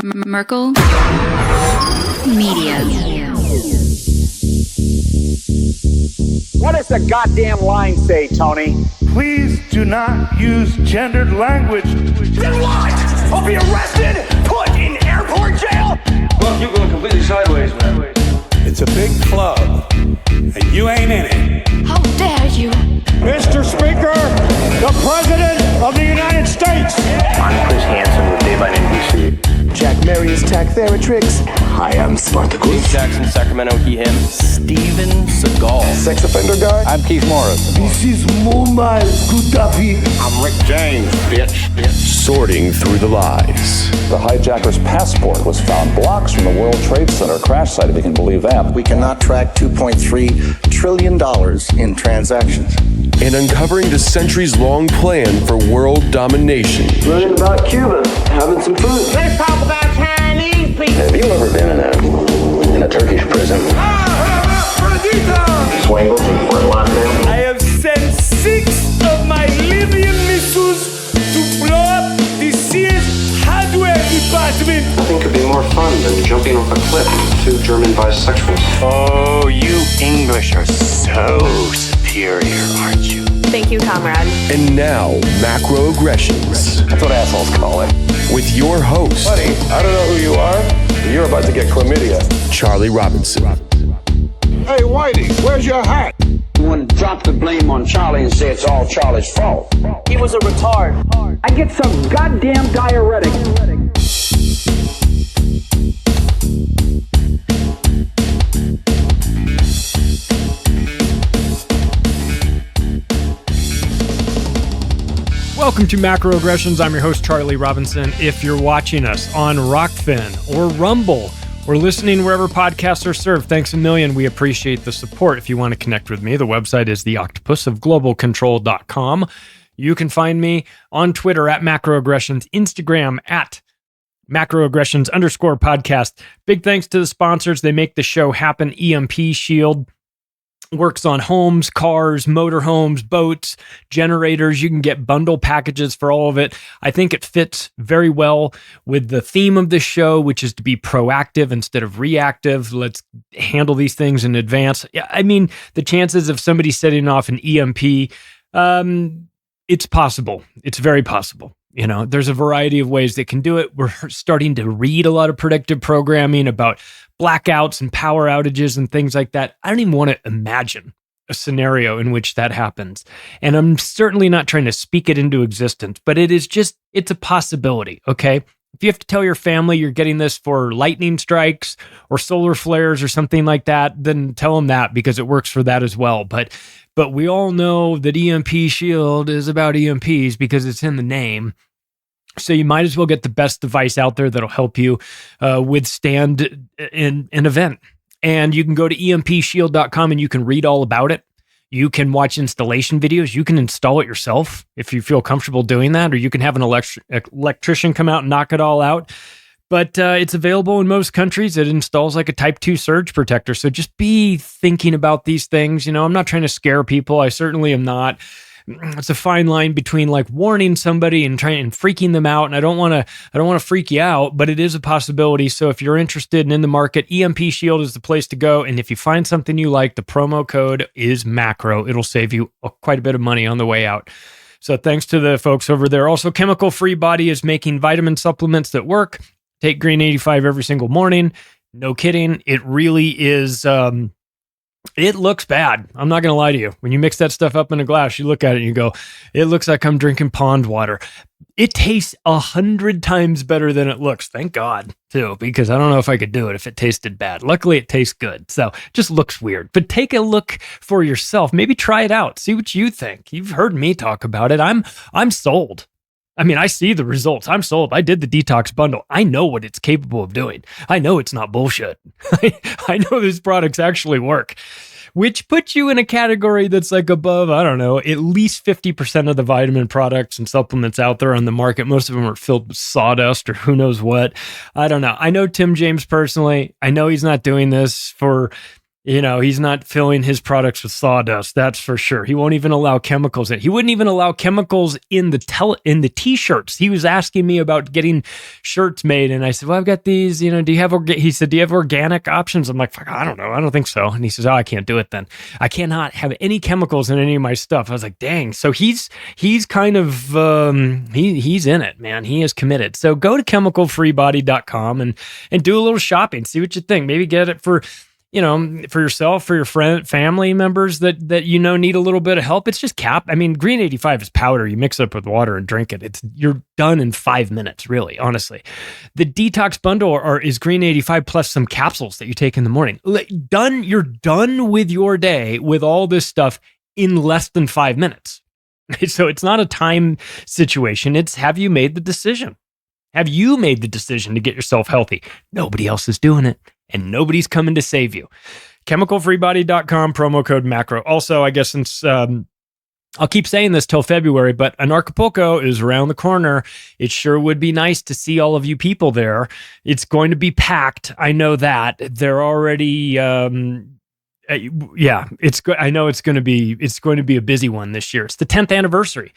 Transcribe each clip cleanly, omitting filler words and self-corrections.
Merkel Media. What does the goddamn line say, Tony? Please do not use gendered language. Then what? I'll be arrested, put in airport jail? Look, you're going completely sideways, man. It's a big club, and you ain't in it. How dare you? Mr. Speaker, the President of the United States. I'm Chris Hansen with Daylight NBC. Jack Marius Tack Theratrix. Hi, I'm Spartacus. Dave Jackson, Sacramento, he, him. Steven Seagal. Sex offender guy. I'm Keith Morris. This is Muammar Gaddafi. I'm Rick James, bitch. Sorting through the lies. The hijacker's passport was found blocks from the World Trade Center crash site, if you can believe that. We cannot track $2.3 trillion in transactions. And uncovering the centuries-long plan for world domination. Learning about Cuba, having some food. Let's talk about Chinese people. Have you ever been in a Turkish prison? Swangles and Fort Lauderdale? I have sent 6 of my Libyan missiles to blow up the Sears hardware department. Nothing could be more fun than jumping off a cliff with 2 German bisexuals. Oh, you English are so superior, aren't you? Thank you, comrade. And now, macroaggressions. That's what assholes call it. With your host, Buddy, I don't know who you are, but you're about to get chlamydia. Charlie Robinson. Hey, Whitey, where's your hat? You want to drop the blame on Charlie and say it's all Charlie's fault. He was a retard. I get some goddamn diuretic. Welcome to Macroaggressions. I'm your host, Charlie Robinson. If you're watching us on Rockfin or Rumble or listening wherever podcasts are served, thanks a million. We appreciate the support. If you want to connect with me, the website is theoctopusofglobalcontrol.com. You can find me on Twitter at Macroaggressions, Instagram at Macroaggressions_podcast. Big thanks to the sponsors. They make the show happen. EMP Shield works on homes, cars, motorhomes, boats, generators. You can get bundle packages for all of it. I think it fits very well with the theme of the show, which is to be proactive instead of reactive. Let's handle these things in advance. Yeah, I mean, the chances of somebody setting off an EMP, it's possible. It's very possible. You know, there's a variety of ways they can do it. We're starting to read a lot of predictive programming about blackouts and power outages and things like that. I don't even want to imagine a scenario in which that happens. And I'm certainly not trying to speak it into existence, but it's a possibility, okay? If you have to tell your family you're getting this for lightning strikes or solar flares or something like that, then tell them that because it works for that as well. But we all know that EMP Shield is about EMPs because it's in the name. So you might as well get the best device out there that'll help you withstand an event. And you can go to empshield.com and you can read all about it. You can watch installation videos. You can install it yourself if you feel comfortable doing that, or you can have an electrician come out and knock it all out. But it's available in most countries. It installs like a Type 2 surge protector. So just be thinking about these things. You know, I'm not trying to scare people. I certainly am not. It's a fine line between like warning somebody and trying and freaking them out. And I don't want to freak you out, but it is a possibility. So if you're interested and in the market, EMP Shield is the place to go. And if you find something you like, the promo code is macro. It'll save you quite a bit of money on the way out. So thanks to the folks over there. Also, Chemical Free Body is making vitamin supplements that work. Take Green 85 every single morning. No kidding. It really is. It looks bad. I'm not going to lie to you. When you mix that stuff up in a glass, you look at it and you go, it looks like I'm drinking pond water. It tastes 100 times better than it looks. Thank God, too, because I don't know if I could do it if it tasted bad. Luckily, it tastes good. So it just looks weird. But take a look for yourself. Maybe try it out. See what you think. You've heard me talk about it. I'm sold. I mean, I see the results. I'm sold. I did the detox bundle. I know what it's capable of doing. I know it's not bullshit. I know these products actually work, which puts you in a category that's like above, I don't know, at least 50% of the vitamin products and supplements out there on the market. Most of them are filled with sawdust or who knows what. I don't know. I know Tim James personally. I know he's not doing this for You know, he's not filling his products with sawdust, that's for sure. He won't even allow chemicals in. He wouldn't even allow chemicals in the t-shirts. He was asking me about getting shirts made, and I said, well, I've got these, you know, he said, do you have organic options? I'm like, fuck, I don't know. I don't think so. And he says, oh, I can't do it then. I cannot have any chemicals in any of my stuff. I was like, dang. So he's kind of, he's in it, man. He is committed. So go to chemicalfreebody.com and do a little shopping. See what you think. Maybe get it for, you know, for yourself, for your family members that you know need a little bit of help. It's just Green 85 is powder. You mix it up with water and drink it. You're done in 5 minutes, really, honestly. The detox bundle is Green 85 plus some capsules that you take in the morning. You're done with your day with all this stuff in less than 5 minutes. So it's not a time situation. It's, have you made the decision? Have you made the decision to get yourself healthy? Nobody else is doing it, and nobody's coming to save you. ChemicalFreeBody.com, promo code MACRO. Also, I guess since I'll keep saying this till February, but Anarchapulco is around the corner. It sure would be nice to see all of you people there. It's going to be packed. I know that. They're already... I know it's going to be a busy one this year. It's the 10th anniversary.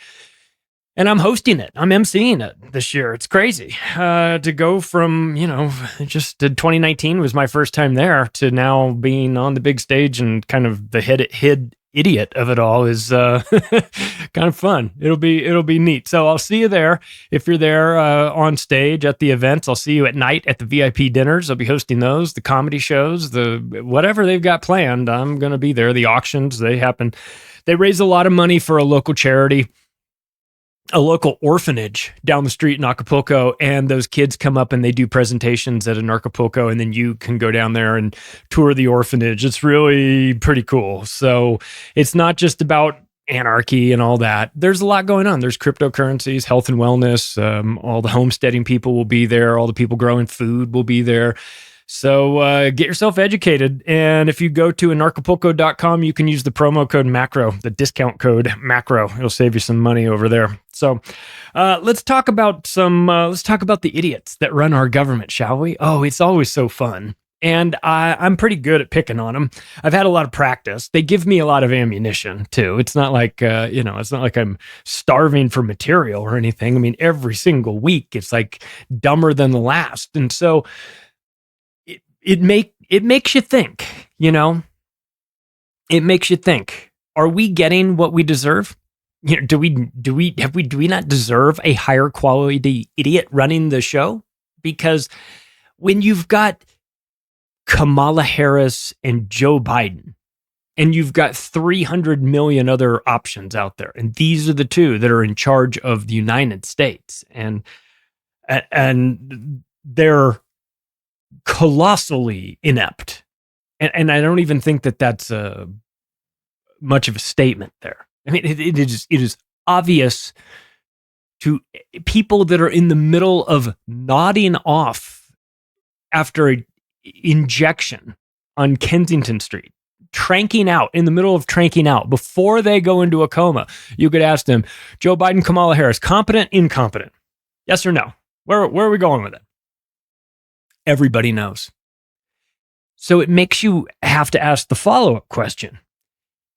And I'm hosting it. I'm emceeing it this year. It's crazy to go from, you know, just 2019 was my first time there to now being on the big stage and kind of the head idiot of it all is kind of fun. It'll be neat. So I'll see you there. If you're there on stage at the events, I'll see you at night at the VIP dinners. I'll be hosting those, the comedy shows, the whatever they've got planned. I'm going to be there. The auctions, they happen. They raise a lot of money for a local charity, a local orphanage down the street in Acapulco, and those kids come up and they do presentations at Anarchapulco, and then you can go down there and tour the orphanage. It's really pretty cool. So it's not just about anarchy and all that. There's a lot going on. There's cryptocurrencies, health and wellness. All the homesteading people will be there. All the people growing food will be there. So get yourself educated. And if you go to anarchapulco.com, you can use the promo code MACRO, the discount code MACRO. It'll save you some money over there. So let's talk about the idiots that run our government, shall we? Oh, it's always so fun. And I'm pretty good at picking on them. I've had a lot of practice. They give me a lot of ammunition too. It's not like, it's not like I'm starving for material or anything. I mean, every single week, it's like dumber than the last. And so it makes you think, you know, it makes you think, are we getting what we deserve? You know, do we not deserve a higher quality idiot running the show? Because when you've got Kamala Harris and Joe Biden, and you've got 300 million other options out there, and these are the two that are in charge of the United States, and they're colossally inept, and I don't even think that that's much of a statement there. I mean, it is obvious to people that are in the middle of nodding off after an injection on Kensington Street, tranking out, in the middle of tranking out, before they go into a coma. You could ask them, Joe Biden, Kamala Harris, competent, incompetent? Yes or no? Where are we going with it? Everybody knows. So it makes you have to ask the follow-up question.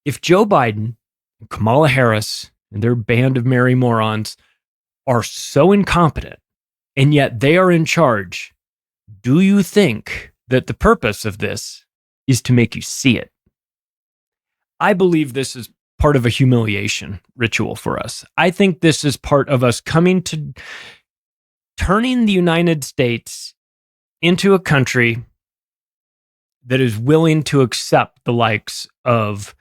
If Joe Biden and Kamala Harris and their band of merry morons are so incompetent, and yet they are in charge, do you think that the purpose of this is to make you see it? I believe this is part of a humiliation ritual for us. I think this is part of us turning the United States into a country that is willing to accept the likes of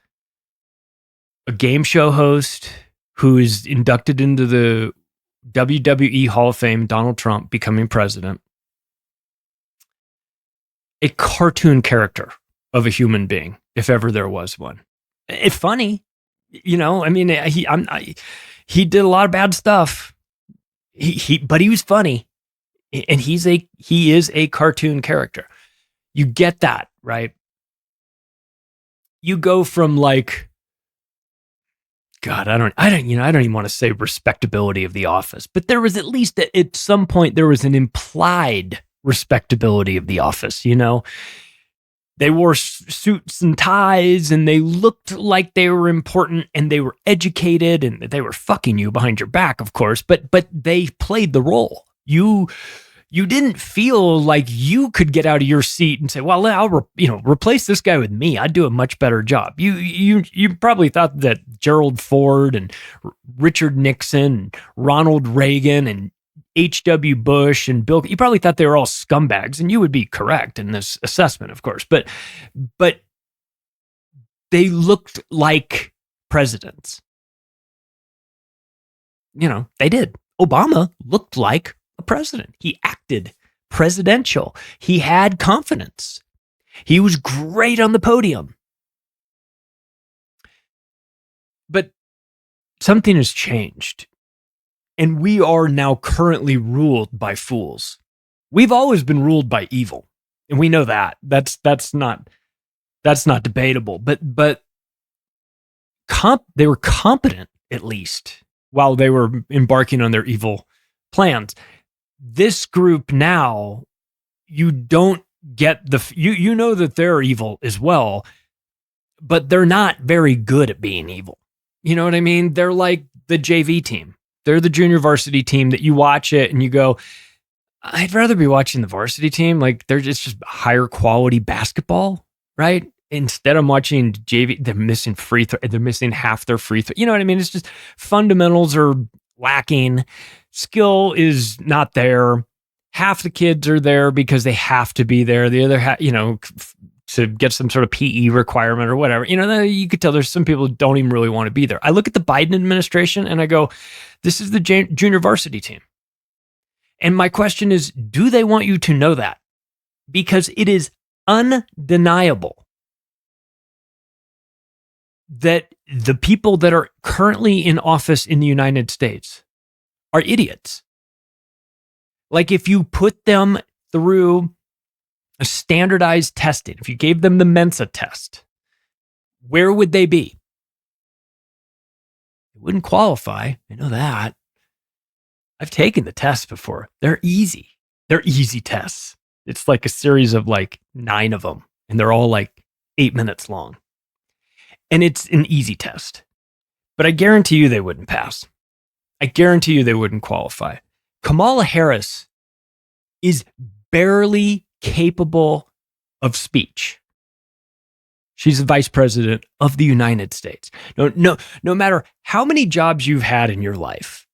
a game show host who is inducted into the WWE Hall of Fame, Donald Trump, becoming president, a cartoon character of a human being, if ever there was one. It's funny, you know. I mean, he did a lot of bad stuff. But he was funny. And he is a cartoon character. You get that, right? You go from like, God, I don't even want to say respectability of The Office, but there was at least at some point there was an implied respectability of The Office. You know, They wore suits and ties, and they looked like they were important, and they were educated, and they were fucking you behind your back, of course, but they played the role. You didn't feel like you could get out of your seat and say, well, I'll replace this guy with me. I'd do a much better job. You probably thought that Gerald Ford and Richard Nixon, and Ronald Reagan, and H.W. Bush and Bill, you probably thought they were all scumbags, and you would be correct in this assessment, of course. But they looked like presidents. They did. Obama looked like a president. He acted presidential. He had confidence. He was great on the podium. But something has changed. And we are now currently ruled by fools. We've always been ruled by evil. And we know that. That's not debatable. But they were competent, at least, while they were embarking on their evil plans. This group now, you don't get you know that they're evil as well, but they're not very good at being evil. You know what I mean? They're like the JV team. They're the junior varsity team that you watch it and you go, I'd rather be watching the varsity team. Like they're just higher quality basketball, right? Instead of watching JV, they're missing free throw. They're missing half their free throw. You know what I mean? It's just fundamentals are lacking. Skill is not there. Half the kids are there because they have to be there. The other half, to get some sort of PE requirement or whatever. You could tell there's some people who don't even really want to be there. I look at the Biden administration and I go, this is the junior varsity team. And my question is, do they want you to know that? Because it is undeniable that the people that are currently in office in the United States are idiots. Like if you put them through a standardized testing, if you gave them the Mensa test, where would they be? They wouldn't qualify. I know that. I've taken the tests before. They're easy. They're easy tests. It's like a series of 9 of them, and they're all 8 minutes long. And it's an easy test. But I guarantee you they wouldn't pass. I guarantee you they wouldn't qualify. Kamala Harris is barely capable of speech. She's the vice president of the United States. No matter how many jobs you've had in your life,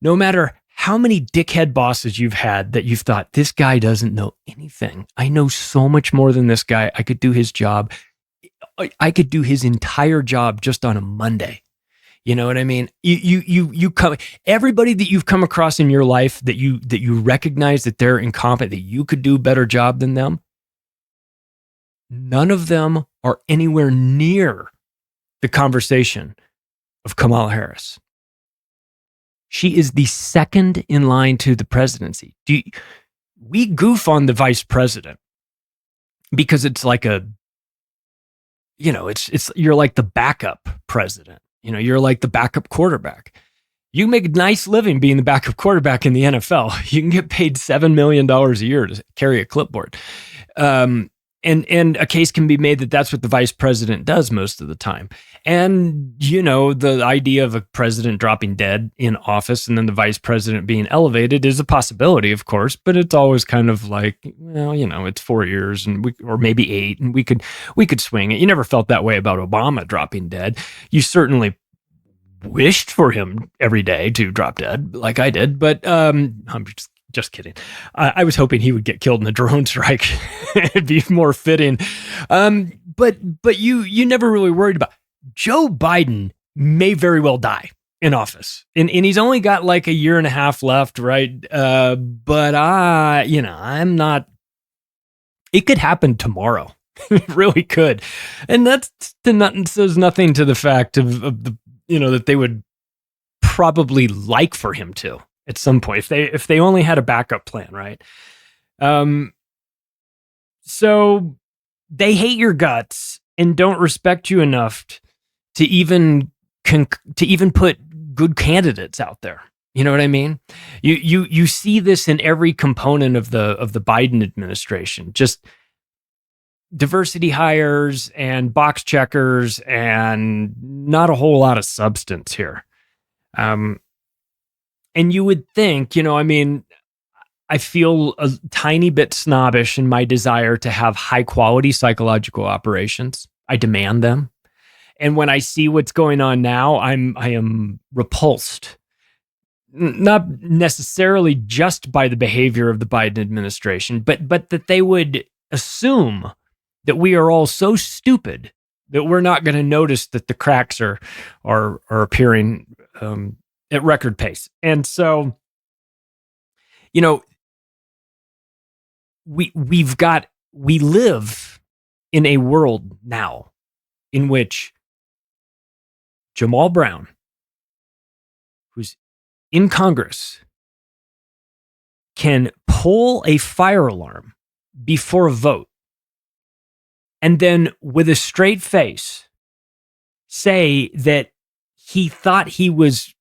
no matter how many dickhead bosses you've had that you've thought, this guy doesn't know anything. I know so much more than this guy. I could do his job. I could do his entire job just on a Monday. You know what I mean? You come, everybody that you've come across in your life that you recognize that they're incompetent, that you could do a better job than them. None of them are anywhere near the conversation of Kamala Harris. She is the second in line to the presidency. We goof on the vice president because it's like you're like the backup president. You're like the backup quarterback. You make a nice living being the backup quarterback in the NFL. You can get paid $7 million a year to carry a clipboard. And a case can be made that that's what the vice president does most of the time. And, the idea of a president dropping dead in office and then the vice president being elevated is a possibility, of course, but it's always kind of like, it's 4 years or maybe 8, and we could swing it. You never felt that way about Obama dropping dead. You certainly wished for him every day to drop dead like I did, but I'm just kidding. I was hoping he would get killed in a drone strike. It'd be more fitting. But you never really worried about Joe Biden may very well die in office. And he's only got a year and a half left, right? But I'm not, it could happen tomorrow. It really could. And says nothing to the fact of the, that they would probably like for him to. At some point, if they only had a backup plan, right? So they hate your guts and don't respect you enough to even put good candidates out there. You know what I mean? You see this in every component of the Biden administration. Just diversity hires and box checkers and not a whole lot of substance here. And you would think, I feel a tiny bit snobbish in my desire to have high quality psychological operations. I demand them. And when I see what's going on now, I am repulsed. Not necessarily just by the behavior of the Biden administration, but that they would assume that we are all so stupid that we're not going to notice that the cracks are appearing at record pace. And so, we live in a world now in which Jamal Brown, who's in Congress, can pull a fire alarm before a vote and then with a straight face say that he thought he was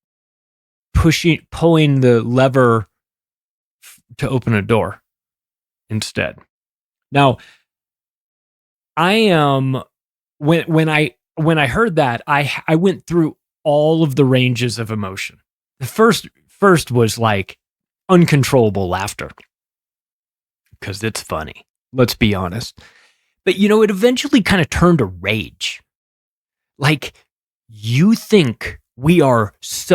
pulling the lever to open a door instead. Now, I am when I heard that, I went through all of the ranges of emotion. The first was like uncontrollable laughter because it's funny. Let's be honest. But it eventually kind of turned to rage. Like, you think we are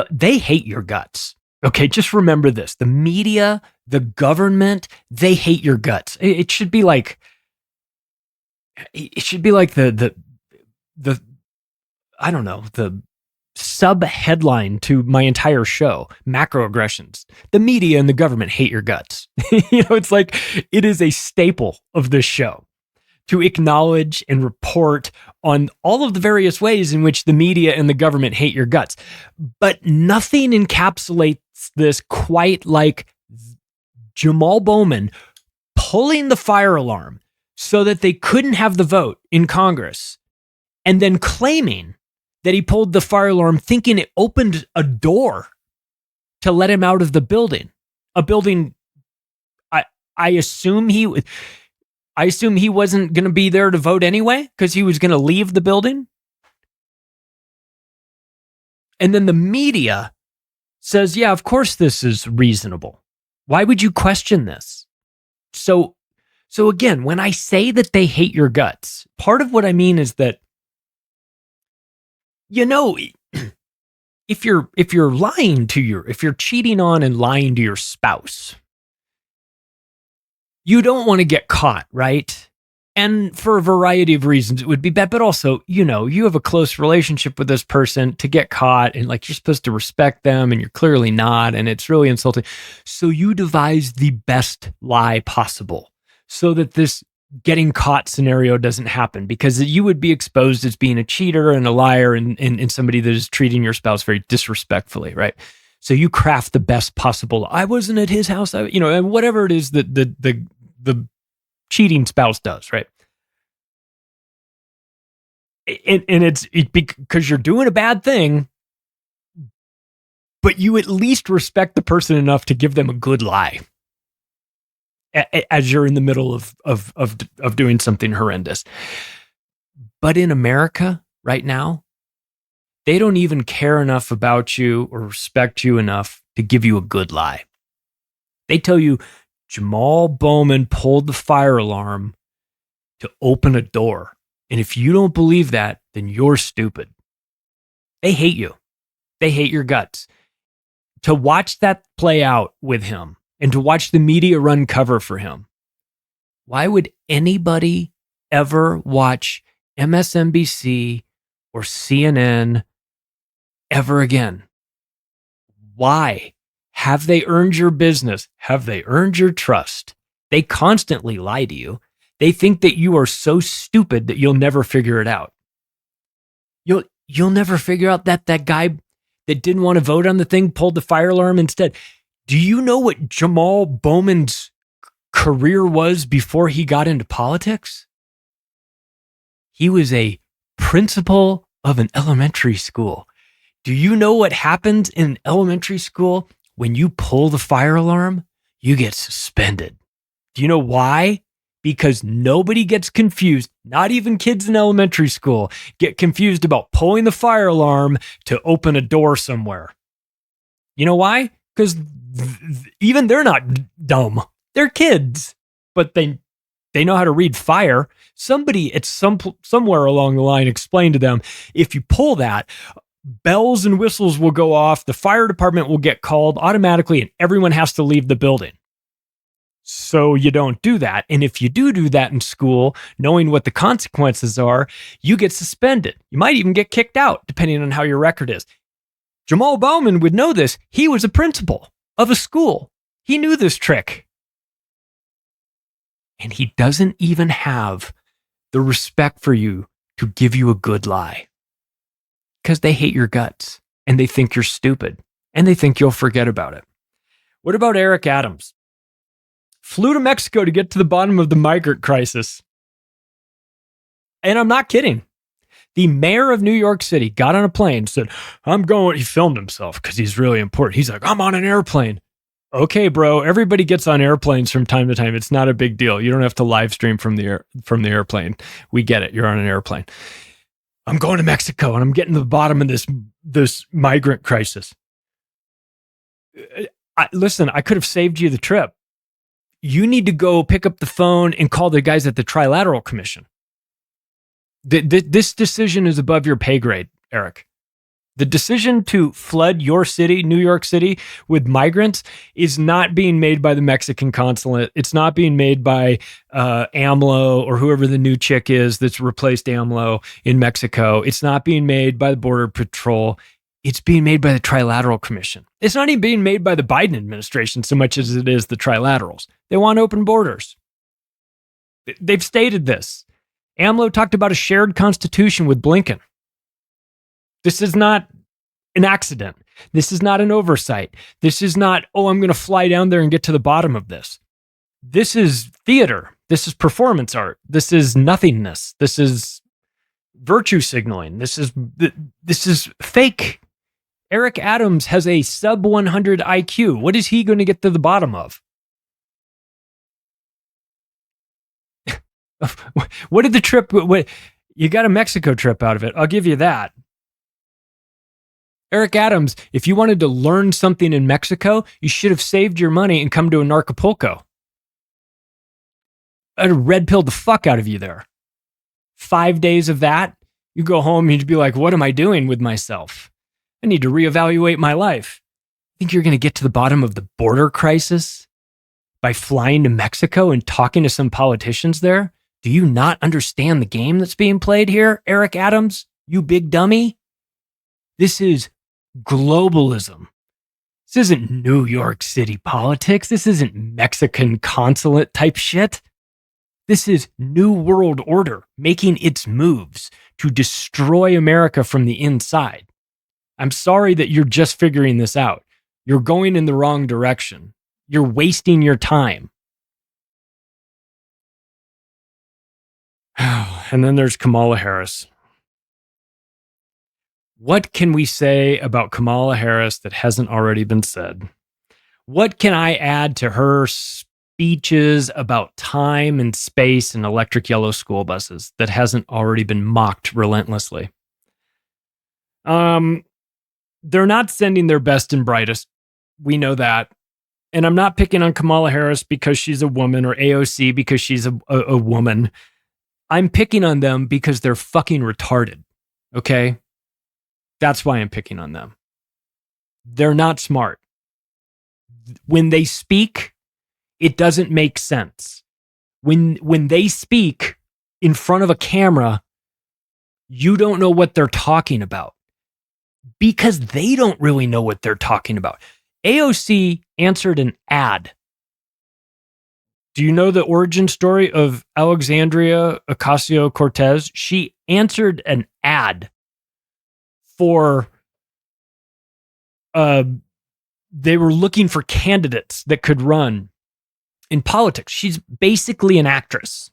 they hate your guts. Okay, just remember this. The media, the government, they hate your guts. It should be like the I don't know, the sub headline to my entire show, macroaggressions. The media and the government hate your guts. It's like it is a staple of this show to acknowledge and report on all of the various ways in which the media and the government hate your guts. But nothing encapsulates this quite like Jamal Bowman pulling the fire alarm so that they couldn't have the vote in Congress and then claiming that he pulled the fire alarm thinking it opened a door to let him out of the building. A building, I assume he wasn't going to be there to vote anyway because he was going to leave the building. And then the media says, yeah, of course this is reasonable. Why would you question this? So again, when I say that they hate your guts, part of what I mean is that, if you're cheating on and lying to your spouse, you don't want to get caught, right? And for a variety of reasons, it would be bad. But also, you have a close relationship with this person to get caught and like you're supposed to respect them and you're clearly not. And it's really insulting. So you devise the best lie possible so that this getting caught scenario doesn't happen because you would be exposed as being a cheater and a liar and somebody that is treating your spouse very disrespectfully, right? So you craft the best possible. I wasn't at his house, whatever it is that the cheating spouse does, right? And it's because you're doing a bad thing, but you at least respect the person enough to give them a good lie as you're in the middle of doing something horrendous. But in America right now, they don't even care enough about you or respect you enough to give you a good lie. They tell you Jamal Bowman pulled the fire alarm to open a door. And if you don't believe that, then you're stupid. They hate you. They hate your guts. To watch that play out with him and to watch the media run cover for him, why would anybody ever watch MSNBC or CNN ever again? Why? Have they earned your business? Have they earned your trust? They constantly lie to you. They think that you are so stupid that you'll never figure it out. You'll never figure out that guy that didn't want to vote on the thing pulled the fire alarm instead. Do you know what Jamal Bowman's career was before he got into politics? He was a principal of an elementary school. Do you know what happens in elementary school? When you pull the fire alarm, you get suspended. Do you know why? because nobody gets confused, not even kids in elementary school, get confused about pulling the fire alarm to open a door somewhere. You know why? Because even they're not dumb. They're kids, but they know how to read fire. Somebody at somewhere along the line explained to them, if you pull that, bells and whistles will go off, the fire department will get called automatically, and everyone has to leave the building. So you don't do that. And if you do that in school, knowing what the consequences are, you get suspended. You might even get kicked out, depending on how your record is. Jamal Bowman would know this. He was a principal of a school. He knew this trick. And he doesn't even have the respect for you to give you a good lie. Because they hate your guts, and they think you're stupid, and they think you'll forget about it. What about Eric Adams? Flew to Mexico to get to the bottom of the migrant crisis. And I'm not kidding. The mayor of New York City got on a plane, said, he filmed himself because he's really important. He's like, I'm on an airplane. Okay, bro, everybody gets on airplanes from time to time. It's not a big deal. You don't have to live stream from the airplane. We get it. You're on an airplane. I'm going to Mexico and I'm getting to the bottom of this migrant crisis. Listen, I could have saved you the trip. You need to go pick up the phone and call the guys at the Trilateral Commission. This decision is above your pay grade, Eric. The decision to flood your city, New York City, with migrants is not being made by the Mexican consulate. It's not being made by AMLO or whoever the new chick is that's replaced AMLO in Mexico. It's not being made by the Border Patrol. It's being made by the Trilateral Commission. It's not even being made by the Biden administration so much as it is the Trilaterals. They want open borders. They've stated this. AMLO talked about a shared constitution with Blinken. This is not an accident. This is not an oversight. This is not, I'm going to fly down there and get to the bottom of this. This is theater. This is performance art. This is nothingness. This is virtue signaling. This is fake. Eric Adams has a sub 100 IQ. What is he going to get to the bottom of? What did the trip, you got a Mexico trip out of it. I'll give you that. Eric Adams, if you wanted to learn something in Mexico, you should have saved your money and come to a Acapulco. I'd have red pilled the fuck out of you there. 5 days of that, you go home and you'd be like, what am I doing with myself? I need to reevaluate my life. Think you're going to get to the bottom of the border crisis by flying to Mexico and talking to some politicians there? Do you not understand the game that's being played here, Eric Adams? You big dummy? This is globalism. This isn't New York City politics. This isn't Mexican consulate type shit. This is New World Order making its moves to destroy America from the inside. I'm sorry that you're just figuring this out. You're going in the wrong direction. You're wasting your time. And then there's Kamala Harris. What can we say about Kamala Harris that hasn't already been said? What can I add to her speeches about time and space and electric yellow school buses that hasn't already been mocked relentlessly? They're not sending their best and brightest. We know that. And I'm not picking on Kamala Harris because she's a woman or AOC because she's a woman. I'm picking on them because they're fucking retarded. Okay? That's why I'm picking on them. They're not smart. When they speak, it doesn't make sense. When they speak in front of a camera, you don't know what they're talking about because they don't really know what they're talking about. AOC answered an ad. Do you know the origin story of Alexandria Ocasio-Cortez? She answered an ad for they were looking for candidates that could run in politics. She's basically an actress.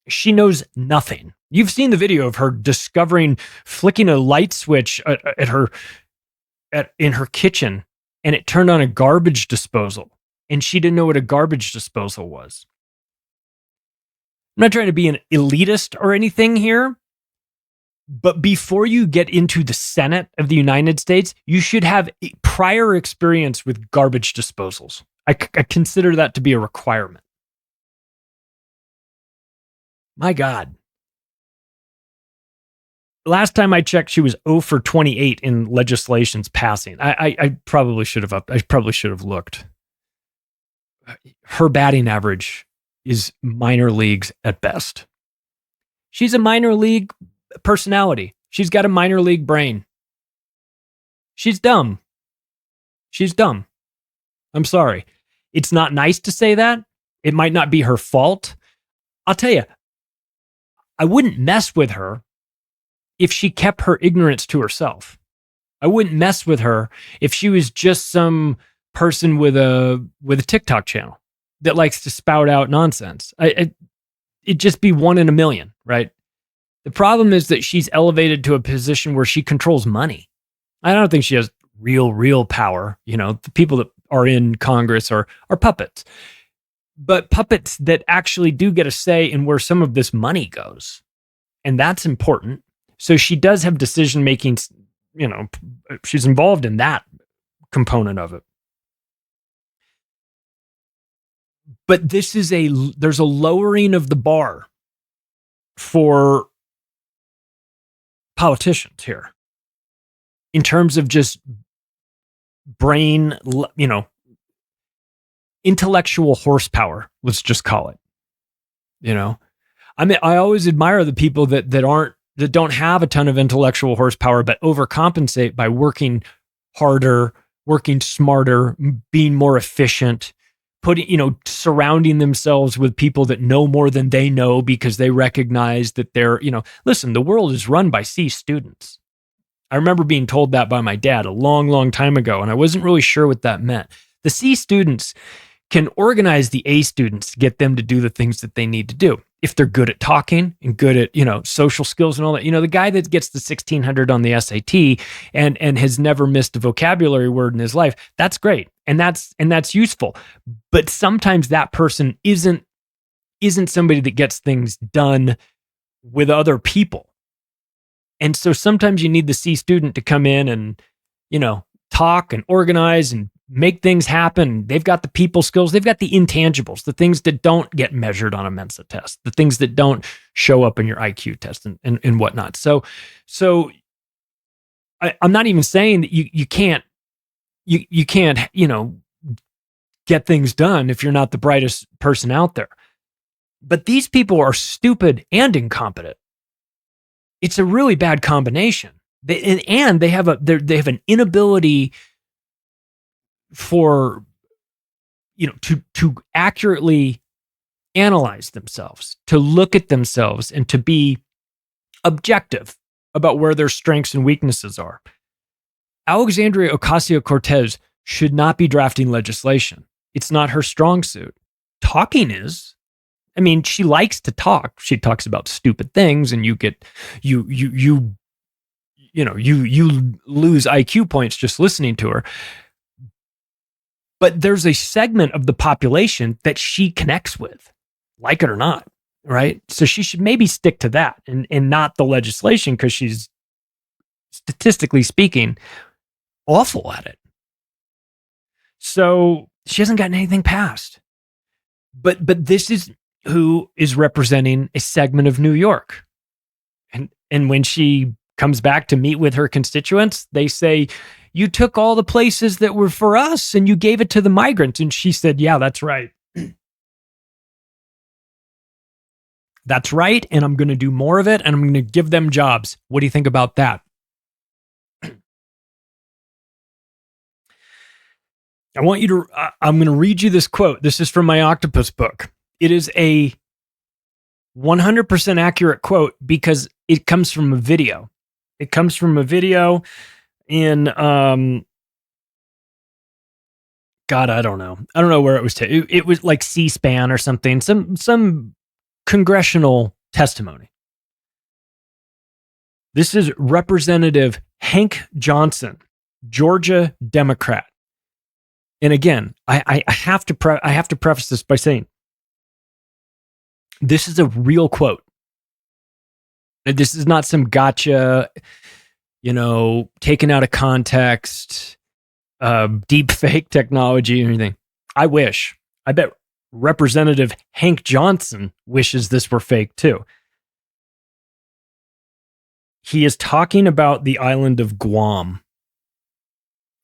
She knows nothing. You've seen the video of her flicking a light switch in her kitchen, and it turned on a garbage disposal, and she didn't know what a garbage disposal was. I'm not trying to be an elitist or anything here, but before you get into the Senate of the United States, you should have prior experience with garbage disposals. I consider that to be a requirement. My God. Last time I checked, she was 0 for 28 in legislations passing. I probably should have looked. Her batting average is minor leagues at best. She's a minor league personality. She's got a minor league brain. She's dumb. She's dumb. I'm sorry. It's not nice to say that. It might not be her fault. I'll tell you, I wouldn't mess with her if she kept her ignorance to herself. I wouldn't mess with her if she was just some person with a TikTok channel that likes to spout out nonsense. It'd just be 1 in a million, right? The problem is that she's elevated to a position where she controls money. I don't think she has real power. You know, the people that are in Congress are puppets, but puppets that actually do get a say in where some of this money goes. And that's important. So she does have decision-making, you know, she's involved in that component of it. But there's a lowering of the bar for politicians here in terms of just brain, you know, intellectual horsepower, let's just call it. You know, I mean, I always admire the people that don't have a ton of intellectual horsepower, but overcompensate by working harder, working smarter, being more efficient, surrounding themselves with people that know more than they know because they recognize that they're, listen, the world is run by C students. I remember being told that by my dad a long time ago, and I wasn't really sure what that meant. The C students can organize the A students to get them to do the things that they need to do. If they're good at talking and good at, social skills and all that, the guy that gets the 1600 on the SAT and has never missed a vocabulary word in his life, that's great. And that's useful. But sometimes that person isn't somebody that gets things done with other people. And so sometimes you need the C student to come in and, talk and organize and make things happen. They've got the people skills. They've got the intangibles, the things that don't get measured on a Mensa test, the things that don't show up in your IQ test and whatnot. So I'm not even saying that you can't, get things done if you're not the brightest person out there. But these people are stupid and incompetent. It's a really bad combination. And they have an inability for, to accurately analyze themselves, to look at themselves and to be objective about where their strengths and weaknesses are. Alexandria Ocasio-Cortez should not be drafting legislation. It's not her strong suit. Talking is. I mean, she likes to talk. She talks about stupid things, and you lose IQ points just listening to her. But there's a segment of the population that she connects with, like it or not, right? So she should maybe stick to that and not the legislation, because she's, statistically speaking, awful at it. So she hasn't gotten anything passed. But this is who is representing a segment of New York. And when she comes back to meet with her constituents, they say, you took all the places that were for us and you gave it to the migrants. And she said, yeah, that's right. That's right. And I'm going to do more of it, and I'm going to give them jobs. What do you think about that? I'm going to read you this quote. This is from my octopus book. It is a 100% accurate quote because it comes from a video. It comes from a video in, God, I don't know. I don't know where it was. It was like C-SPAN or something, some congressional testimony. This is Representative Hank Johnson, Georgia Democrat. And again, I have to preface this by saying, This is a real quote. This is not some gotcha, taken out of context, deep fake technology or anything. I wish. I bet Representative Hank Johnson wishes this were fake too. He is talking about the island of Guam.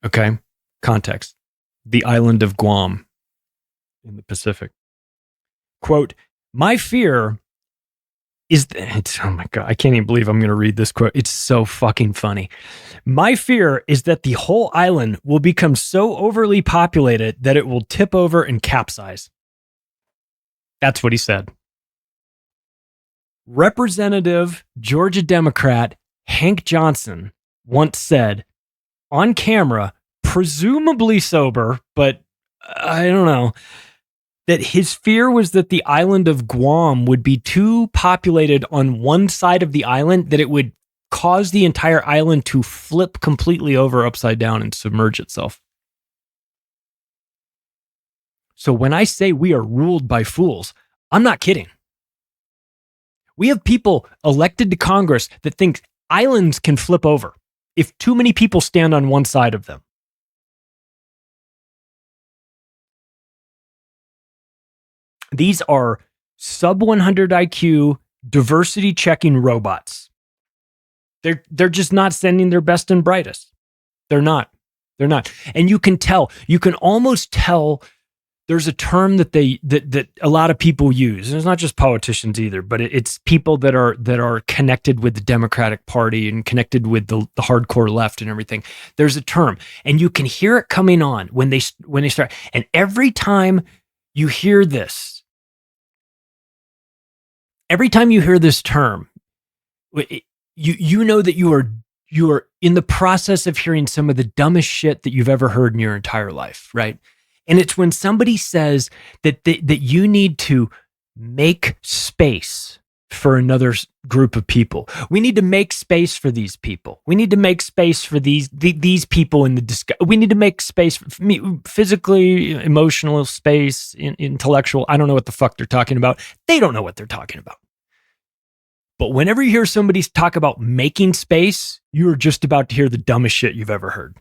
Okay, context. The island of Guam in the Pacific. Quote, my fear is, oh my God, I can't even believe I'm going to read this quote. It's so fucking funny. My fear is that the whole island will become so overly populated that it will tip over and capsize. That's what he said. Representative Georgia Democrat Hank Johnson once said on camera, presumably sober, but I don't know, that his fear was that the island of Guam would be too populated on one side of the island, that it would cause the entire island to flip completely over upside down and submerge itself. So when I say we are ruled by fools, I'm not kidding. We have people elected to Congress that think islands can flip over if too many people stand on one side of them. These are sub 100 IQ diversity checking robots. They're just not sending their best and brightest. They're not. And you can almost tell. There's a term that that a lot of people use. And it's not just politicians either, but it's people that are connected with the Democratic Party and connected with the hardcore left and everything. There's a term, and you can hear it coming on when they start. And every time you hear this, every time you hear this term, you know that you are in the process of hearing some of the dumbest shit that you've ever heard in your entire life, right? And it's when somebody says that you need to make space for another group of people. We need to make space for these people. We need to make space for these people in the discussion. We need to make space for physically, emotional space, intellectual. I don't know what the fuck they're talking about. They don't know what they're talking about. But whenever you hear somebody talk about making space, you're just about to hear the dumbest shit you've ever heard.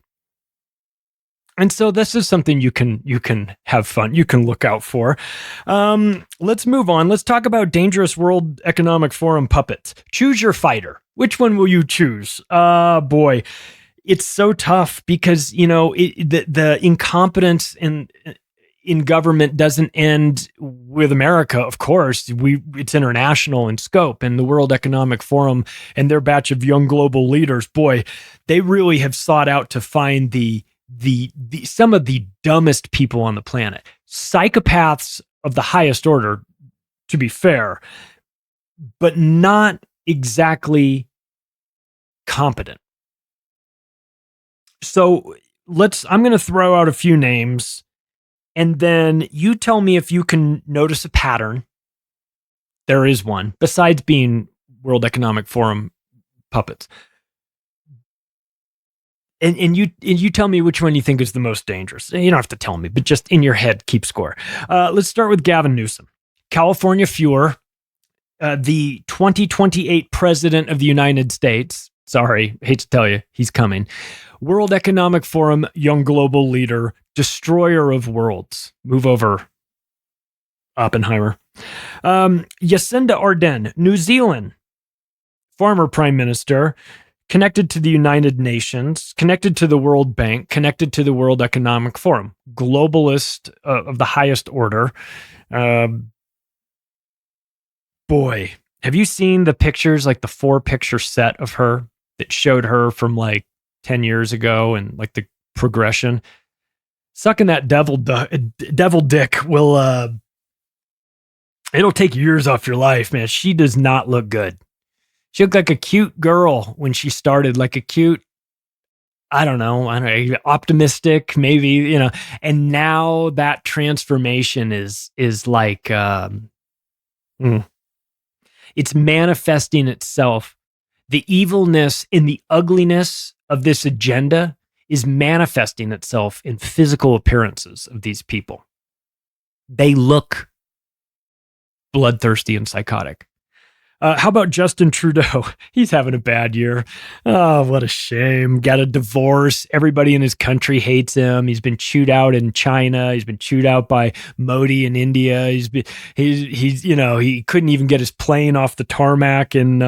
And so this is something you can have fun. You can look out for. Let's move on. Let's talk about dangerous World Economic Forum puppets. Choose your fighter. Which one will you choose? Boy, it's so tough because, the incompetence in government doesn't end with America, of course. It's international in scope, and the World Economic Forum and their batch of young global leaders, boy, they really have sought out to find some of the dumbest people on the planet. Psychopaths of the highest order, to be fair, but not exactly competent. So I'm going to throw out a few names, and then you tell me if you can notice a pattern. There is one, besides being World Economic Forum puppets. And you tell me which one you think is the most dangerous. You don't have to tell me, but just in your head, keep score. Let's start with Gavin Newsom. California Fuhrer, the 2028 president of the United States. Sorry, hate to tell you, he's coming. World Economic Forum, young global leader, destroyer of worlds. Move over, Oppenheimer. Jacinda Ardern, New Zealand, former prime minister, connected to the United Nations, connected to the World Bank, connected to the World Economic Forum, globalist of the highest order. Boy, have you seen the pictures, like the 4-picture set of her that showed her from like 10 years ago and like the progression? Sucking that devil dick will, it'll take years off your life, man. She does not look good. She looked like a cute girl when she started, like a cute, I don't know, optimistic, maybe, and now that transformation is like, it's manifesting itself. The evilness and the ugliness of this agenda is manifesting itself in physical appearances of these people. They look bloodthirsty and psychotic. How about Justin Trudeau? He's having a bad year. Oh, what a shame. Got a divorce. Everybody in his country hates him. He's been chewed out in China. He's been chewed out by Modi in India. He's you know, he couldn't even get his plane off the tarmac in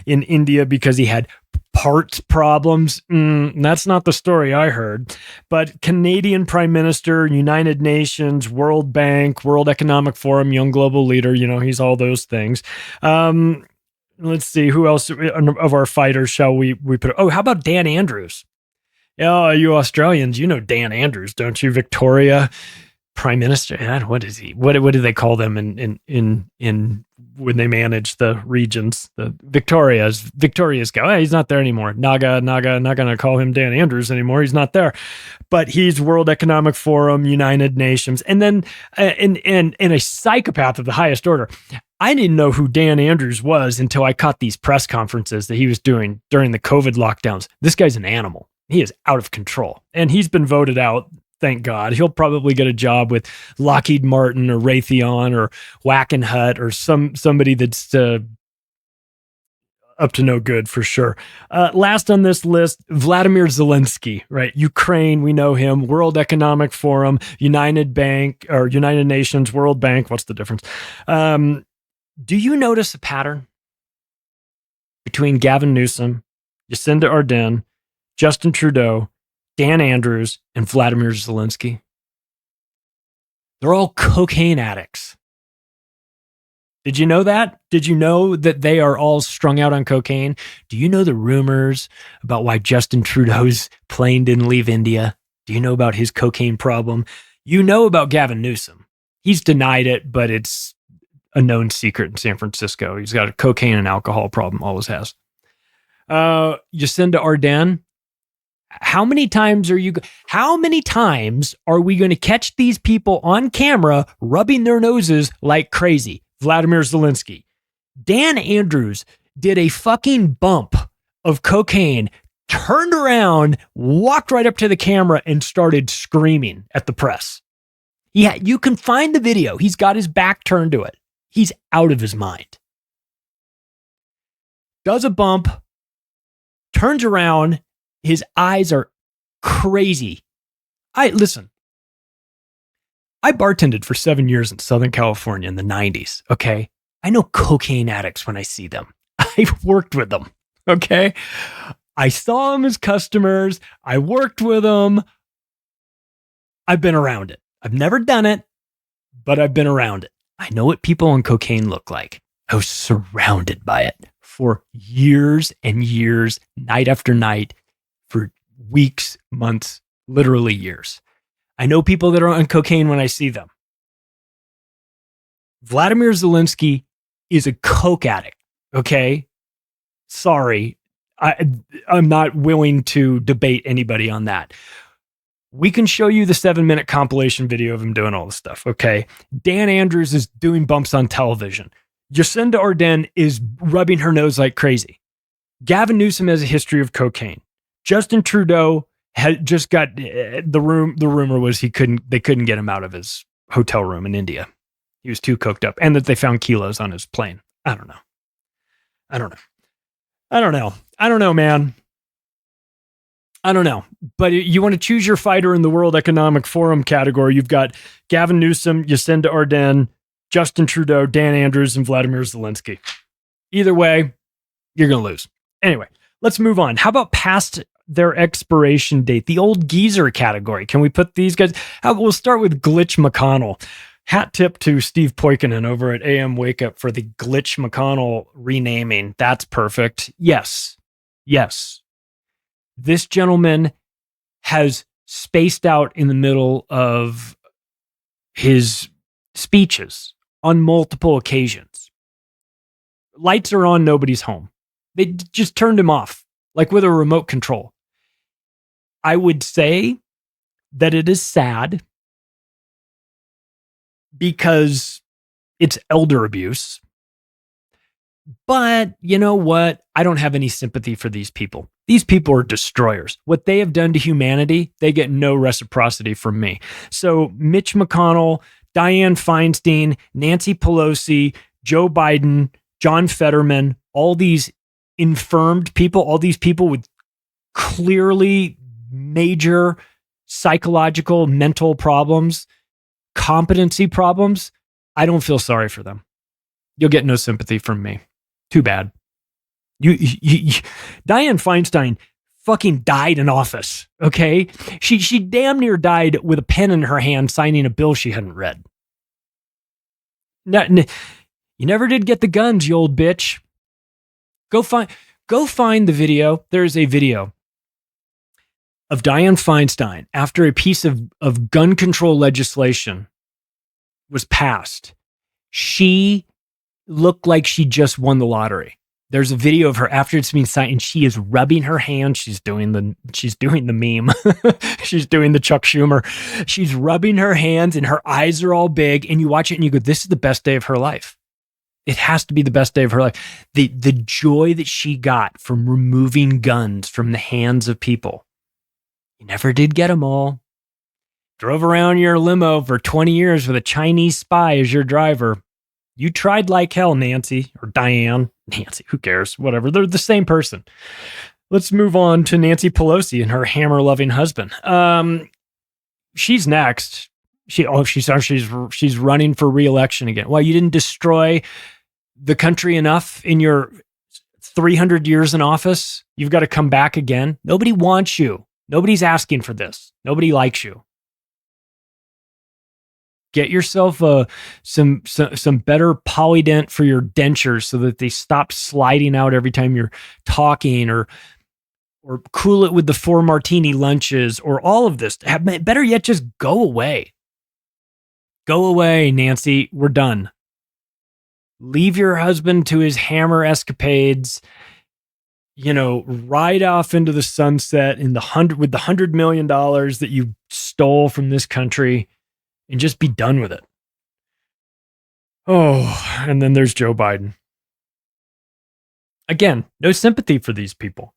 India because he had parts problems. That's not the story I heard. But Canadian Prime Minister, United Nations, World Bank, World Economic Forum, young global leader, you know, he's all those things. Let's see, who else of our fighters shall we put? Oh, how about Dan Andrews? Yeah, you Australians, you know Dan Andrews, don't you? Victoria Prime Minister. What is he? What do they call them in when they manage the regions? The Victoria's guy. Oh, he's not there anymore. Naga, not going to call him Dan Andrews anymore. He's not there. But he's World Economic Forum, United Nations, and then and a psychopath of the highest order. I didn't know who Dan Andrews was until I caught these press conferences that he was doing during the COVID lockdowns. This guy's an animal. He is out of control, and he's been voted out. Thank God. He'll probably get a job with Lockheed Martin or Raytheon or Wackenhut or somebody that's up to no good for sure. Last on this list, Vladimir Zelensky, right? Ukraine, we know him. World Economic Forum, United Nations, World Bank. What's the difference? Do you notice a pattern between Gavin Newsom, Jacinda Ardern, Justin Trudeau, Dan Andrews, and Vladimir Zelensky? They're all cocaine addicts. Did you know that? Did you know that they are all strung out on cocaine? Do you know the rumors about why Justin Trudeau's plane didn't leave India? Do you know about his cocaine problem? You know about Gavin Newsom. He's denied it, but it's a known secret in San Francisco. He's got a cocaine and alcohol problem, always has. Jacinda Ardern. How many times are we going to catch these people on camera rubbing their noses like crazy? Vladimir Zelensky. Dan Andrews did a fucking bump of cocaine, turned around, walked right up to the camera and started screaming at the press. Yeah, you can find the video. He's got his back turned to it. He's out of his mind. Does a bump, turns around. His eyes are crazy. I bartended for 7 years in Southern California in the 90s, okay? I know cocaine addicts when I see them. I've worked with them, okay? I saw them as customers. I worked with them. I've been around it. I've never done it, but I've been around it. I know what people on cocaine look like. I was surrounded by it for years and years, night after night, for weeks, months, literally years. I know people that are on cocaine when I see them. Vladimir Zelensky is a coke addict, okay? Sorry, I'm not willing to debate anybody on that. We can show you the 7-minute compilation video of him doing all this stuff, okay? Dan Andrews is doing bumps on television. Jacinda Ardern is rubbing her nose like crazy. Gavin Newsom has a history of cocaine. Justin Trudeau had just got the rumor was they couldn't get him out of his hotel room in India. He was too coked up, and that they found kilos on his plane. I don't know, man. I don't know. But you want to choose your fighter in the World Economic Forum category. You've got Gavin Newsom, Jacinda Ardern, Justin Trudeau, Dan Andrews, and Vladimir Zelensky. Either way, you're going to lose. Anyway, let's move on. How about past their expiration date? The old geezer category. Can we put these guys? We'll start with Glitch McConnell. Hat tip to Steve Poikonen over at AM Wake Up for the Glitch McConnell renaming. That's perfect. Yes. This gentleman has spaced out in the middle of his speeches on multiple occasions. Lights are on, nobody's home. They just turned him off, like with a remote control. I would say that it is sad because it's elder abuse. But you know what? I don't have any sympathy for these people. These people are destroyers. What they have done to humanity, they get no reciprocity from me. So Mitch McConnell, Dianne Feinstein, Nancy Pelosi, Joe Biden, John Fetterman, all these infirmed people, all these people with clearly major psychological, mental problems, competency problems, I don't feel sorry for them. You'll get no sympathy from me. Too bad. Dianne Feinstein fucking died in office, okay? She damn near died with a pen in her hand signing a bill she hadn't read. You never did get the guns, you old bitch. Go find the video. There's a video of Dianne Feinstein after a piece of gun control legislation was passed. She looked like she just won the lottery. There's a video of her after it's been signed, and she is rubbing her hands. She's doing the meme. She's doing the Chuck Schumer. She's rubbing her hands, and her eyes are all big. And you watch it, and you go, "This is the best day of her life." It has to be the best day of her life. The joy that she got from removing guns from the hands of people. You never did get them all. Drove around your limo for 20 years with a Chinese spy as your driver. You tried like hell, Nancy, or Diane. Nancy, who cares? Whatever. They're the same person. Let's move on to Nancy Pelosi and her hammer-loving husband. She's next. She's running for re-election again. Well, you didn't destroy the country enough in your 300 years in office. You've got to come back again. Nobody wants you. Nobody's asking for this. Nobody likes you. Get yourself some better Polydent for your dentures so that they stop sliding out every time you're talking, or cool it with the 4 martini lunches, or all of this. Better yet, just go away. Go away, Nancy. We're done. Leave your husband to his hammer escapades. Ride off into the sunset with the $100 million that you stole from this country, and just be done with it. Oh, and then there's Joe Biden. Again, no sympathy for these people.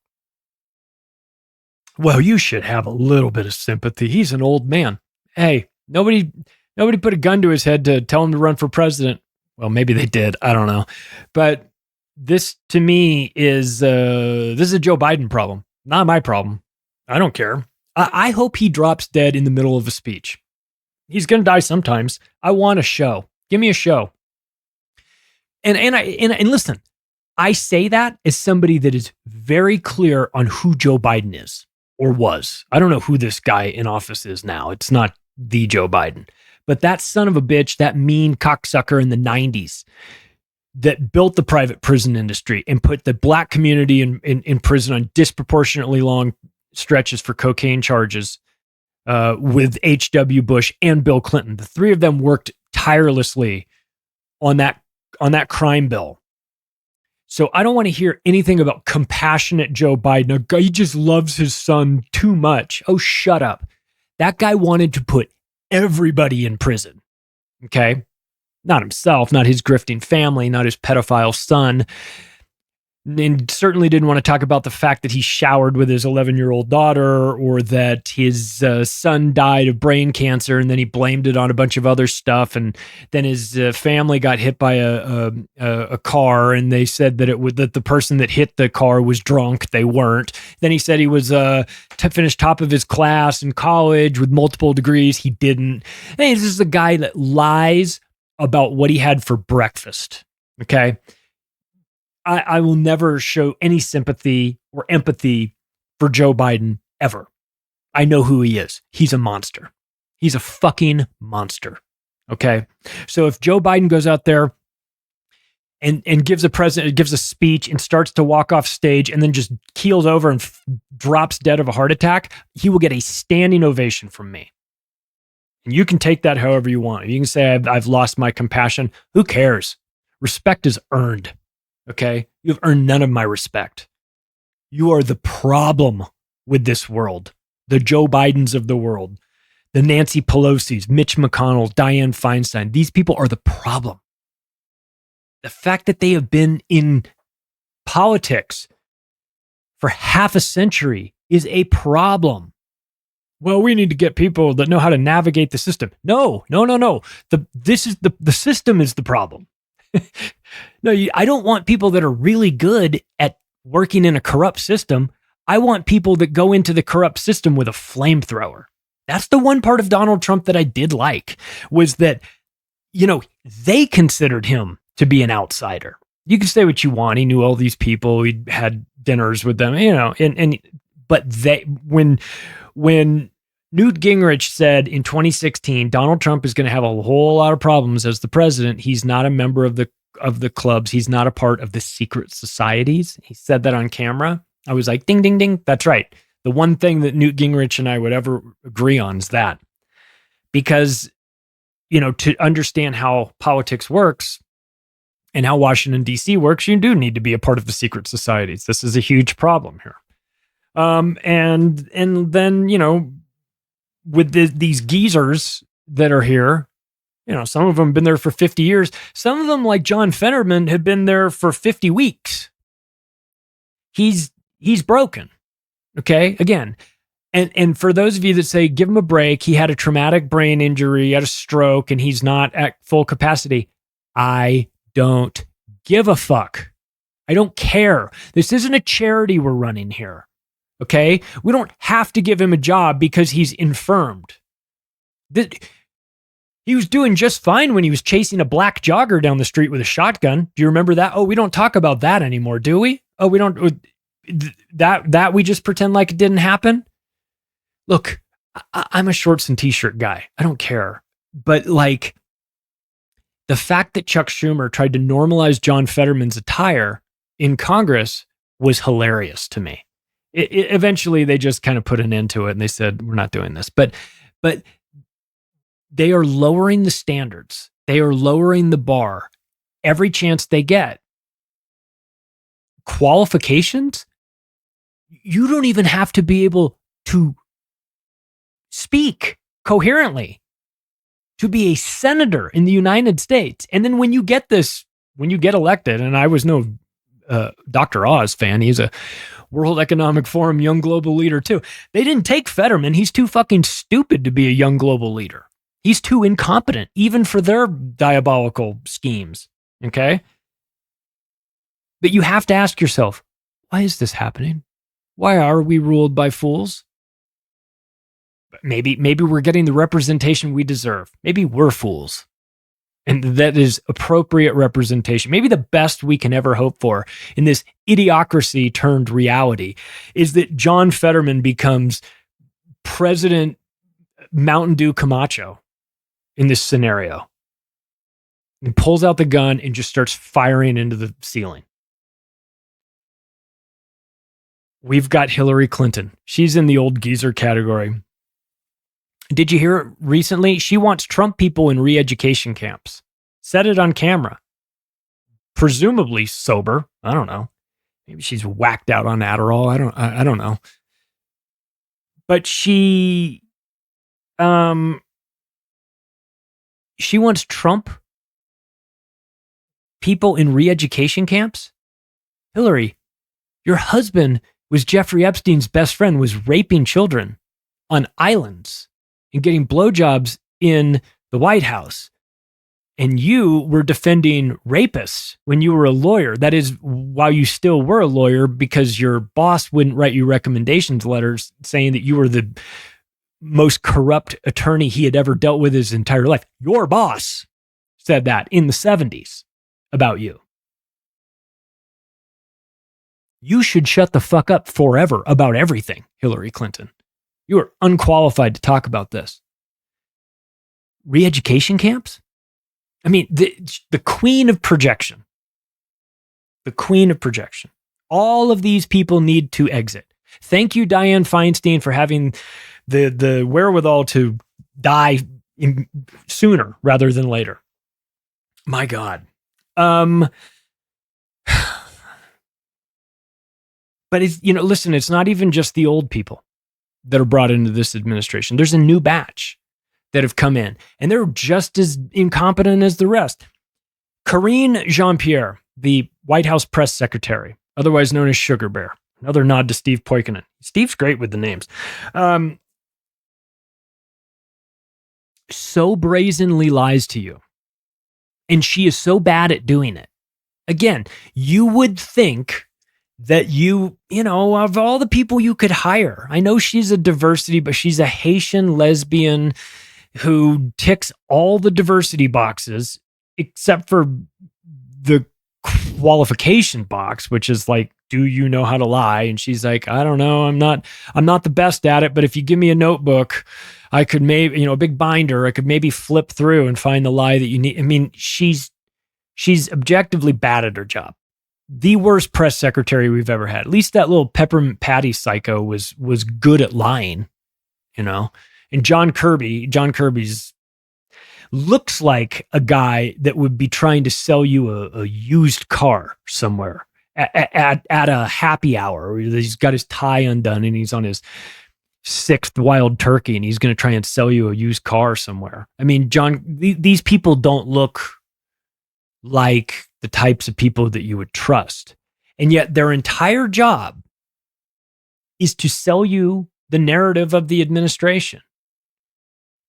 Well, you should have a little bit of sympathy. He's an old man. Hey, nobody put a gun to his head to tell him to run for president. Well, maybe they did. I don't know. But this, to me, is a Joe Biden problem, not my problem. I don't care. I hope he drops dead in the middle of a speech. He's going to die sometimes. I want a show. Give me a show. And listen, I say that as somebody that is very clear on who Joe Biden is or was. I don't know who this guy in office is now. It's not the Joe Biden. But that son of a bitch, that mean cocksucker in the 90s that built the private prison industry and put the black community in prison on disproportionately long stretches for cocaine charges, with H.W. Bush and Bill Clinton. The three of them worked tirelessly on that crime bill. So I don't want to hear anything about compassionate Joe Biden. A guy, he just loves his son too much. Oh, shut up. That guy wanted to put everybody in prison. Okay? Not himself, not his grifting family, not his pedophile son. And certainly didn't want to talk about the fact that he showered with his 11-year-old daughter, or that his son died of brain cancer and then he blamed it on a bunch of other stuff. And then his family got hit by a car, and they said that the person that hit the car was drunk. They weren't. Then he said he was finished top of his class in college with multiple degrees. He didn't. Hey, this is a guy that lies about what he had for breakfast. Okay. I will never show any sympathy or empathy for Joe Biden ever. I know who he is. He's a monster. He's a fucking monster. Okay. So if Joe Biden goes out there and gives a speech and starts to walk off stage and then just keels over and drops dead of a heart attack, he will get a standing ovation from me. And you can take that however you want. You can say I've lost my compassion. Who cares? Respect is earned. Okay? You've earned none of my respect. You are the problem with this world. The Joe Bidens of the world. The Nancy Pelosi's, Mitch McConnell, Dianne Feinstein. These people are the problem. The fact that they have been in politics for half a century is a problem. well, we need to get people that know how to navigate the system. No. The system is the problem. No, I don't want people that are really good at working in a corrupt system. I want people that go into the corrupt system with a flamethrower. That's the one part of Donald Trump that I did like, was that, they considered him to be an outsider. You can say what you want. He knew all these people. He had dinners with them, but when Newt Gingrich said in 2016, Donald Trump is going to have a whole lot of problems as the president. He's not a member of the clubs. He's not a part of the secret societies. He said that on camera. I was like, ding, ding, ding. That's right. The one thing that Newt Gingrich and I would ever agree on is that. Because, to understand how politics works and how Washington, D.C. works, you do need to be a part of the secret societies. This is a huge problem here. And then, with these geezers that are here, some of them have been there for 50 years. Some of them, like John Fetterman, have been there for 50 weeks. He's broken. Okay. Again. And for those of you that say, give him a break, he had a traumatic brain injury, he had a stroke, and he's not at full capacity. I don't give a fuck. I don't care. This isn't a charity we're running here. Okay? We don't have to give him a job because he's infirmed. He was doing just fine when he was chasing a black jogger down the street with a shotgun. Do you remember that? Oh, we don't talk about that anymore, do we? Oh, we don't. That we just pretend like it didn't happen? Look, I'm a shorts and t-shirt guy. I don't care. But like, the fact that Chuck Schumer tried to normalize John Fetterman's attire in Congress was hilarious to me. Eventually, they just kind of put an end to it and they said, we're not doing this. But they are lowering the standards. They are lowering the bar every chance they get. Qualifications? You don't even have to be able to speak coherently to be a senator in the United States. And then when you get elected, and I was no Dr. Oz fan, he's a World Economic Forum young global leader too. They didn't take Fetterman. He's too fucking stupid to be a young global leader. He's too incompetent, even for their diabolical schemes. Okay? But you have to ask yourself, why is this happening? Why are we ruled by fools? Maybe we're getting the representation we deserve. Maybe we're fools. And that is appropriate representation. Maybe the best we can ever hope for in this idiocracy turned reality is that John Fetterman becomes President Mountain Dew Camacho in this scenario. And pulls out the gun and just starts firing into the ceiling. We've got Hillary Clinton. She's in the old geezer category. Did you hear it recently? She wants Trump people in re-education camps. Said it on camera. Presumably sober. I don't know. Maybe she's whacked out on Adderall. I don't know. But she wants Trump people in re-education camps. Hillary, your husband was Jeffrey Epstein's best friend, was raping children on islands and getting blowjobs in the White House. And you were defending rapists when you were a lawyer. That is, while you still were a lawyer, because your boss wouldn't write you recommendations letters saying that you were the most corrupt attorney he had ever dealt with his entire life. Your boss said that in the 70s about you. You should shut the fuck up forever about everything, Hillary Clinton. You are unqualified to talk about this. Re-education camps? I mean, the queen of projection. The queen of projection. All of these people need to exit. Thank you, Dianne Feinstein, for having the wherewithal to die sooner rather than later. My God. But it's, listen, it's not even just the old people that are brought into this administration. There's a new batch that have come in, and they're just as incompetent as the rest. Karine Jean-Pierre, the White House press secretary, otherwise known as Sugar Bear. Another nod to Steve Poikonen. Steve's great with the names. so brazenly lies to you, and she is so bad at doing it. Again, you would think that of all the people you could hire, I know she's a diversity, but she's a Haitian lesbian who ticks all the diversity boxes except for the qualification box, which is like, do you know how to lie? And she's like, I don't know. I'm not the best at it, but if you give me a notebook, I could maybe, a big binder, I could maybe flip through and find the lie that you need. I mean, she's objectively bad at her job. The worst press secretary we've ever had. At least that little Peppermint Patty psycho was good at lying, And John Kirby's looks like a guy that would be trying to sell you a used car somewhere at a happy hour. He's got his tie undone and he's on his 6th wild turkey and he's going to try and sell you a used car somewhere. I mean, these people don't look like the types of people that you would trust. And yet their entire job is to sell you the narrative of the administration.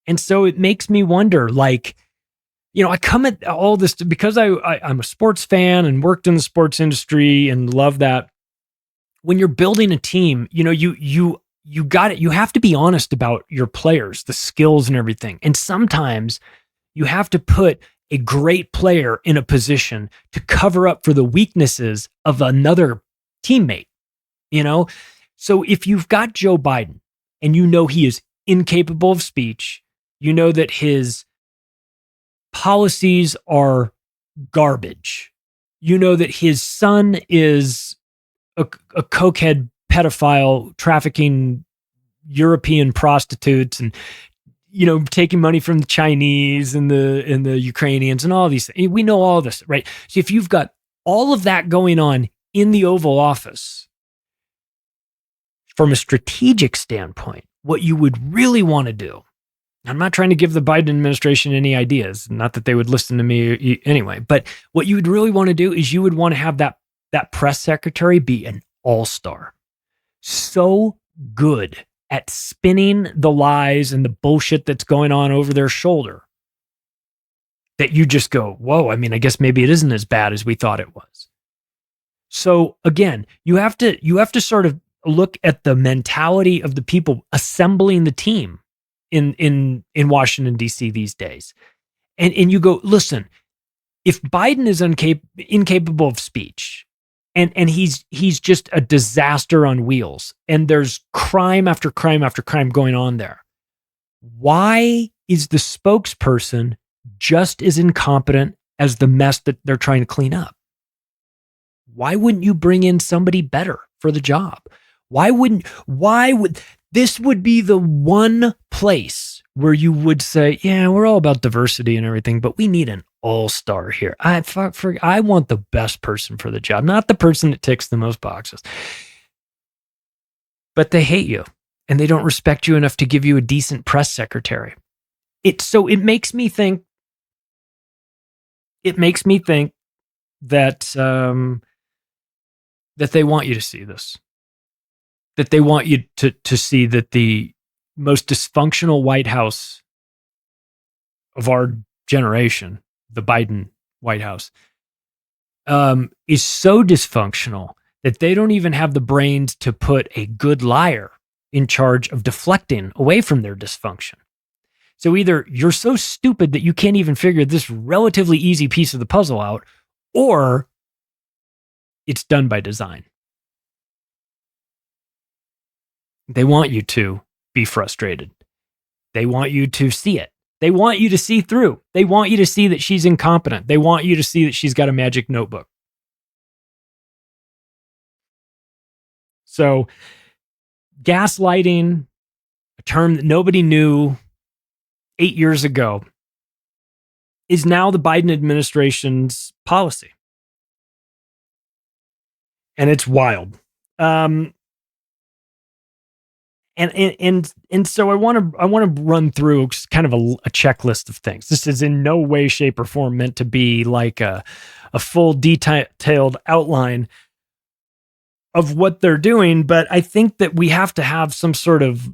And so it makes me wonder, I come at all this because I'm a sports fan and worked in the sports industry and love that. When you're building a team, you got it. You have to be honest about your players, the skills and everything. And sometimes you have to put a great player in a position to cover up for the weaknesses of another teammate, So if you've got Joe Biden and he is incapable of speech, that his policies are garbage, that his son is a cokehead pedophile trafficking European prostitutes and taking money from the Chinese and the Ukrainians and all these things. We know all this, right? So if you've got all of that going on in the Oval Office, from a strategic standpoint, what you would really want to do, I'm not trying to give the Biden administration any ideas, not that they would listen to me anyway, but what you would really want to do is you would want to have that press secretary be an all-star. So good at spinning the lies and the bullshit that's going on over their shoulder that you just go, whoa, I mean, I guess maybe it isn't as bad as we thought it was. So again, you have to sort of look at the mentality of the people assembling the team in Washington, D.C. these days. And you go, listen, if Biden is incapable of speech, and he's just a disaster on wheels, and there's crime after crime after crime going on there, why is the spokesperson just as incompetent as the mess that they're trying to clean up? Why wouldn't you bring in somebody better for the job? Why would this would be the one place where you would say, yeah, we're all about diversity and everything, but we need an all-star here. I want the best person for the job, not the person that ticks the most boxes. But they hate you and they don't respect you enough to give you a decent press secretary. It makes me think that that they want you to see this. That they want you to see that the most dysfunctional White House of our generation, the Biden White House, is so dysfunctional that they don't even have the brains to put a good liar in charge of deflecting away from their dysfunction. So either you're so stupid that you can't even figure this relatively easy piece of the puzzle out, or it's done by design. They want you to be frustrated. They want you to see it. They want you to see through. They want you to see that she's incompetent. They want you to see that she's got a magic notebook. So, gaslighting, a term that nobody knew 8 years ago, is now the Biden administration's policy. And it's wild. And so I want to run through kind of a checklist of things. This is in no way, shape, or form meant to be like a full detailed outline of what they're doing, but I think that we have to have some sort of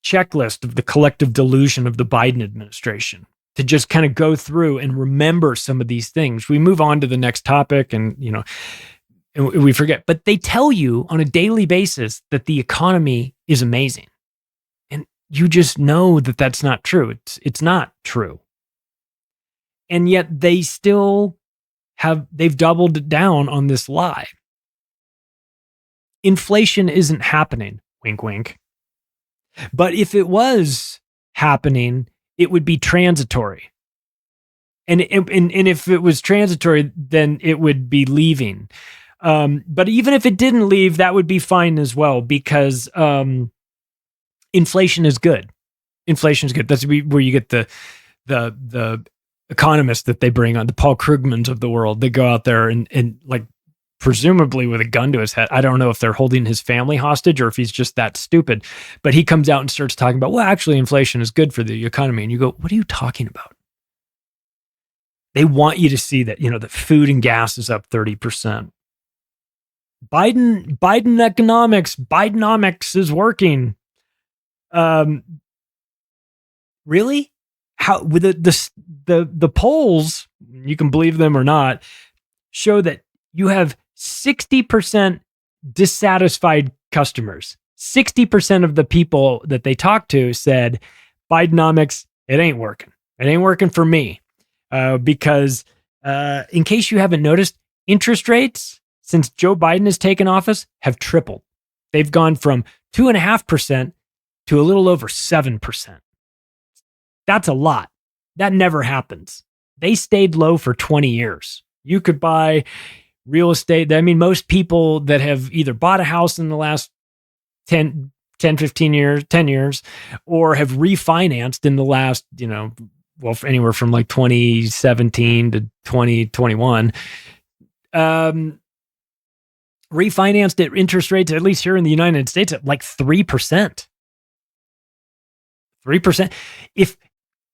checklist of the collective delusion of the Biden administration to just kind of go through and remember some of these things. We move on to the next topic and, and we forget, but they tell you on a daily basis that the economy is amazing. And you just know that that's not true. It's not true. And yet they still they've doubled down on this lie. Inflation isn't happening, wink, wink. But if it was happening, it would be transitory. And if it was transitory, then it would be leaving. But even if it didn't leave, that would be fine as well, because inflation is good. Inflation is good. That's where you get the economists that they bring on, the Paul Krugmans of the world. They go out there and like, presumably with a gun to his head. I don't know if they're holding his family hostage or if he's just that stupid, but he comes out and starts talking about, well, actually inflation is good for the economy. And you go, what are you talking about? They want you to see that, that food and gas is up 30%. Biden economics, Bidenomics is working. Really? How with the polls, you can believe them or not, show that you have 60% dissatisfied customers. 60% of the people that they talked to said, Bidenomics, it ain't working. It ain't working for me. Because in case you haven't noticed, interest rates since Joe Biden has taken office have tripled. They've gone from 2.5% to a little over 7%. That's a lot. That never happens. They stayed low for 20 years. You could buy real estate. I mean, most people that have either bought a house in the last 10, 15 years, 10 years, or have refinanced in the last, anywhere from like 2017 to 2021, refinanced at interest rates, at least here in the United States, at like 3%. 3%. If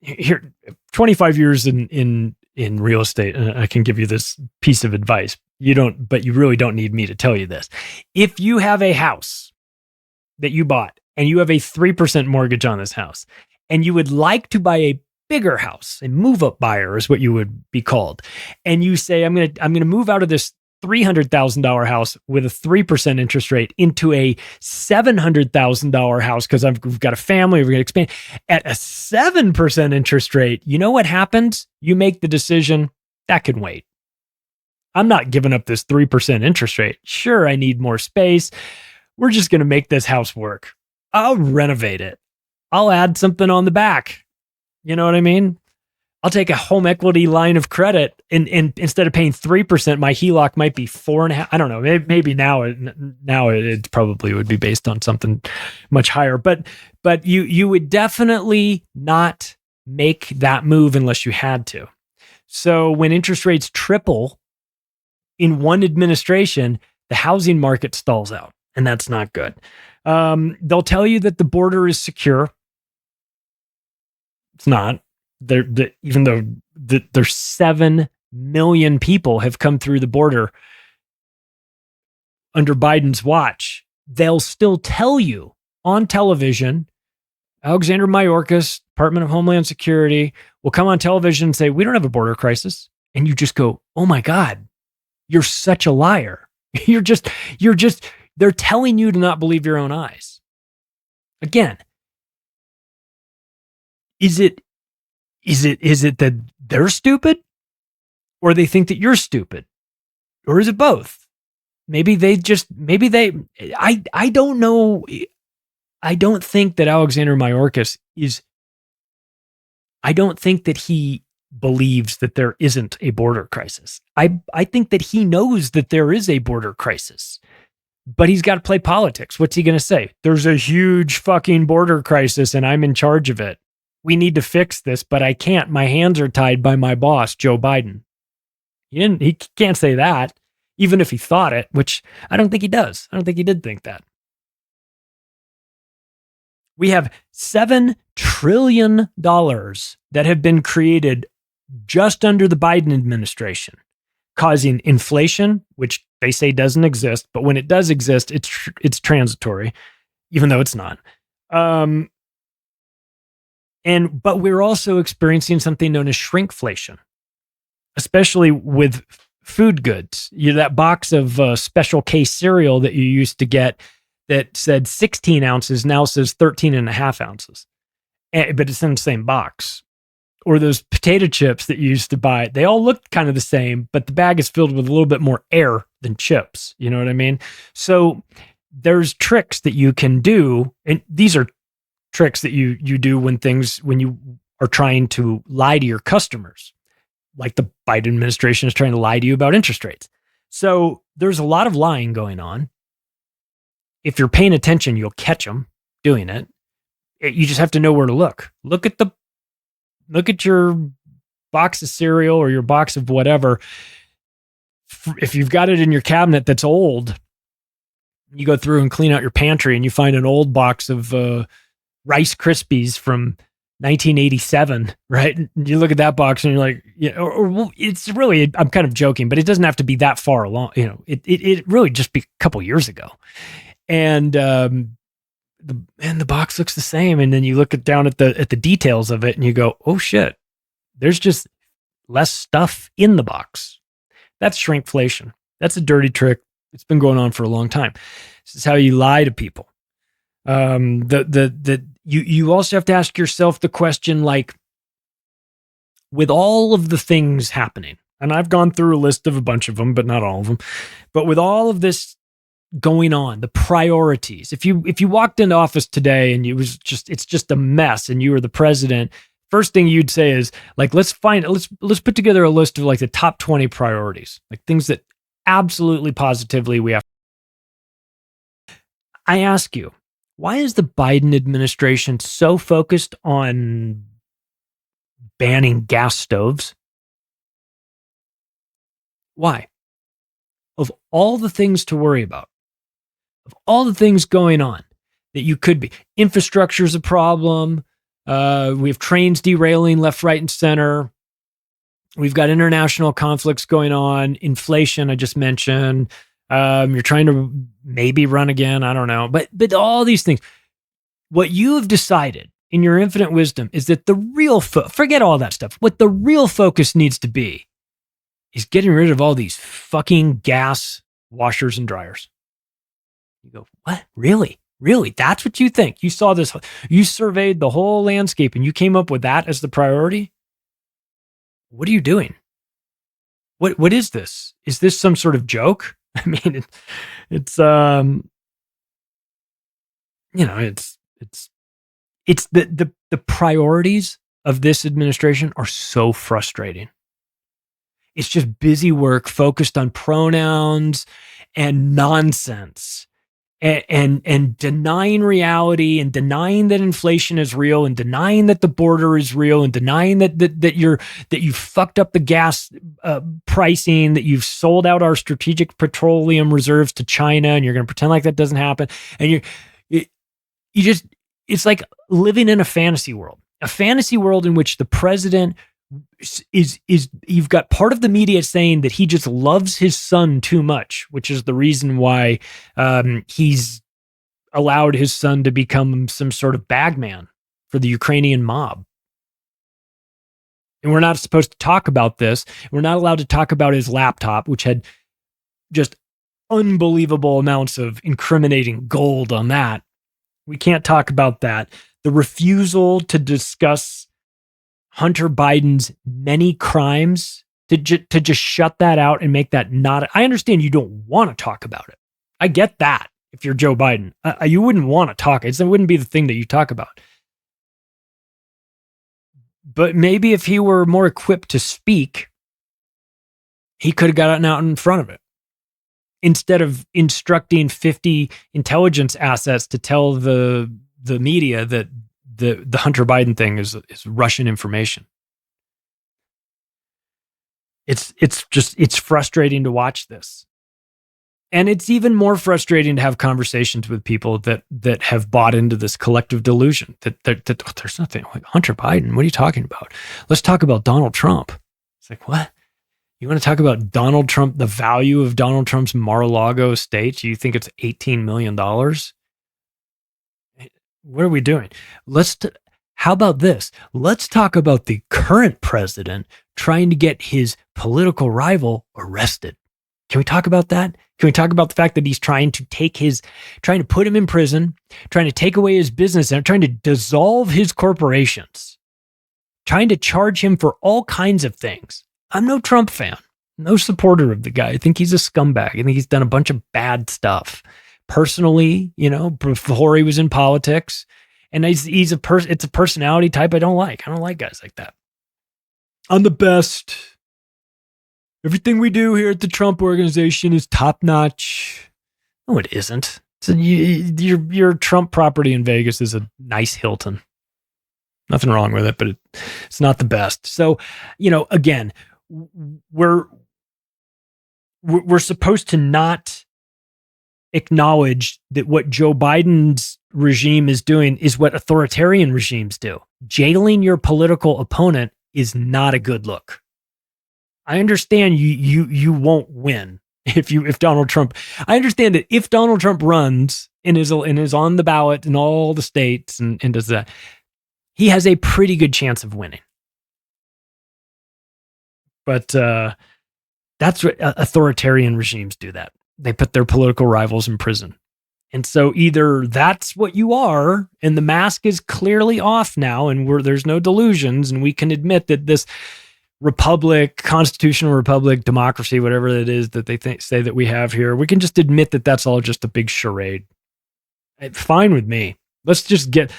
here, 25 years in real estate, I can give you this piece of advice. But you really don't need me to tell you this. If you have a house that you bought and you have a 3% mortgage on this house, and you would like to buy a bigger house, a move-up buyer is what you would be called, and you say, I'm gonna move out of this $300,000 house with a 3% interest rate into a $700,000 house because we've got a family, we're going to expand at a 7% interest rate. You know what happens? You make the decision that can wait. I'm not giving up this 3% interest rate. Sure, I need more space. We're just going to make this house work. I'll renovate it. I'll add something on the back. You know what I mean? I'll take a home equity line of credit and instead of paying 3%, my HELOC might be 4.5%. I don't know. Maybe now it probably would be based on something much higher, but you would definitely not make that move unless you had to. So when interest rates triple in one administration, the housing market stalls out, and that's not good. They'll tell you that the border is secure. It's not. Even though there's 7 million people have come through the border under Biden's watch, they'll still tell you on television, Alexander Mayorkas, Department of Homeland Security, will come on television and say, we don't have a border crisis. And you just go, oh my God, you're such a liar. They're telling you to not believe your own eyes. Again, is it that they're stupid, or they think that you're stupid, or is it both? I don't know. I don't think that Alexander Mayorkas I don't think that he believes that there isn't a border crisis. I think that he knows that there is a border crisis, but he's got to play politics. What's he going to say? There's a huge fucking border crisis and I'm in charge of it. We need to fix this, but I can't. My hands are tied by my boss, Joe Biden. He can't say that, even if he thought it, which I don't think he does. I don't think he did think that. We have $7 trillion that have been created just under the Biden administration, causing inflation, which they say doesn't exist, but when it does exist, it's transitory, even though it's not. But we're also experiencing something known as shrinkflation, especially with food goods. That box of Special K cereal that you used to get that said 16 ounces now says 13 and a half ounces, but it's in the same box. Or those potato chips that you used to buy, they all look kind of the same, but the bag is filled with a little bit more air than chips. You know what I mean? So there's tricks that you can do, and these are tricks that you do when you are trying to lie to your customers, like the Biden administration is trying to lie to you about interest rates. So there's a lot of lying going on. If you're paying attention, you'll catch them doing it. You just have to know where to look. Look at your box of cereal or your box of whatever. If you've got it in your cabinet that's old, you go through and clean out your pantry and you find an old box of Rice Krispies from 1987, right? And you look at that box and you're like, or it's really, I'm kind of joking, but it doesn't have to be that far along. It really just be a couple years ago. And the box looks the same. And then you look down at the details of it and you go, oh shit, there's just less stuff in the box. That's shrinkflation. That's a dirty trick. It's been going on for a long time. This is how you lie to people. You also have to ask yourself the question, like, with all of the things happening, and I've gone through a list of a bunch of them, but not all of them, but with all of this going on, the priorities, if you walked into office today and it's just a mess and you were the president, first thing you'd say is like, let's put together a list of like the top 20 priorities, like things that absolutely positively we have. I ask you, why is the Biden administration so focused on banning gas stoves? Why? Of all the things to worry about, of all the things going on that you could be, infrastructure is a problem. We have trains derailing left, right, and center. We've got international conflicts going on. Inflation, I just mentioned. You're trying to maybe run again. I don't know. But all these things, what you have decided in your infinite wisdom is that the real, forget all that stuff. What the real focus needs to be is getting rid of all these fucking gas washers and dryers. You go, what? Really? Really? That's what you think? You saw this, you surveyed the whole landscape and you came up with that as the priority? What are you doing? What is this? Is this some sort of joke? I mean, it's the priorities of this administration are so frustrating. It's just busy work focused on pronouns and nonsense and denying reality and denying that inflation is real and denying that the border is real and denying that you fucked up the gas pricing, that you've sold out our strategic petroleum reserves to China and you're going to pretend like that doesn't happen. And it's like living in a fantasy world in which the president is you've got part of the media saying that he just loves his son too much, which is the reason why he's allowed his son to become some sort of bagman for the Ukrainian mob. And we're not supposed to talk about this. We're not allowed to talk about his laptop, which had just unbelievable amounts of incriminating gold on that. We can't talk about that. The refusal to discuss Hunter Biden's many crimes, to just shut that out and make that not. I understand you don't want to talk about it. I get that. If you're Joe Biden, you wouldn't want to talk. It wouldn't be the thing that you talk about. But maybe if he were more equipped to speak, he could have gotten out in front of it instead of instructing 50 intelligence assets to tell the media that the Hunter Biden thing is Russian information. It's frustrating to watch this. And it's even more frustrating to have conversations with people that have bought into this collective delusion that there's nothing like Hunter Biden. What are you talking about? Let's talk about Donald Trump. It's like, what? You want to talk about Donald Trump, the value of Donald Trump's Mar-a-Lago estate? You think it's $18 million? What are we doing? How about this? Let's talk about the current president trying to get his political rival arrested. Can we talk about that? Can we talk about the fact that he's trying to put him in prison, trying to take away his business, and trying to dissolve his corporations, trying to charge him for all kinds of things? I'm no Trump fan, no supporter of the guy. I think he's a scumbag. I think he's done a bunch of bad stuff personally, before he was in politics. And it's a personality type I don't like. I don't like guys like that. I'm the best. Everything we do here at the Trump Organization is top notch. No, it isn't. So your Trump property in Vegas is a nice Hilton. Nothing wrong with it, but it's not the best. So, again, we're supposed to not acknowledge that what Joe Biden's regime is doing is what authoritarian regimes do. Jailing your political opponent is not a good look. I understand you won't win if Donald Trump. I understand that if Donald Trump runs and is on the ballot in all the states and does that, he has a pretty good chance of winning. But that's what authoritarian regimes do. That they put their political rivals in prison. And so either that's what you are, and the mask is clearly off now, and there's no delusions, and we can admit that this republic, constitutional republic, democracy, whatever it is that they say that we have here, we can just admit that that's all just a big charade. Fine with me. Let's rip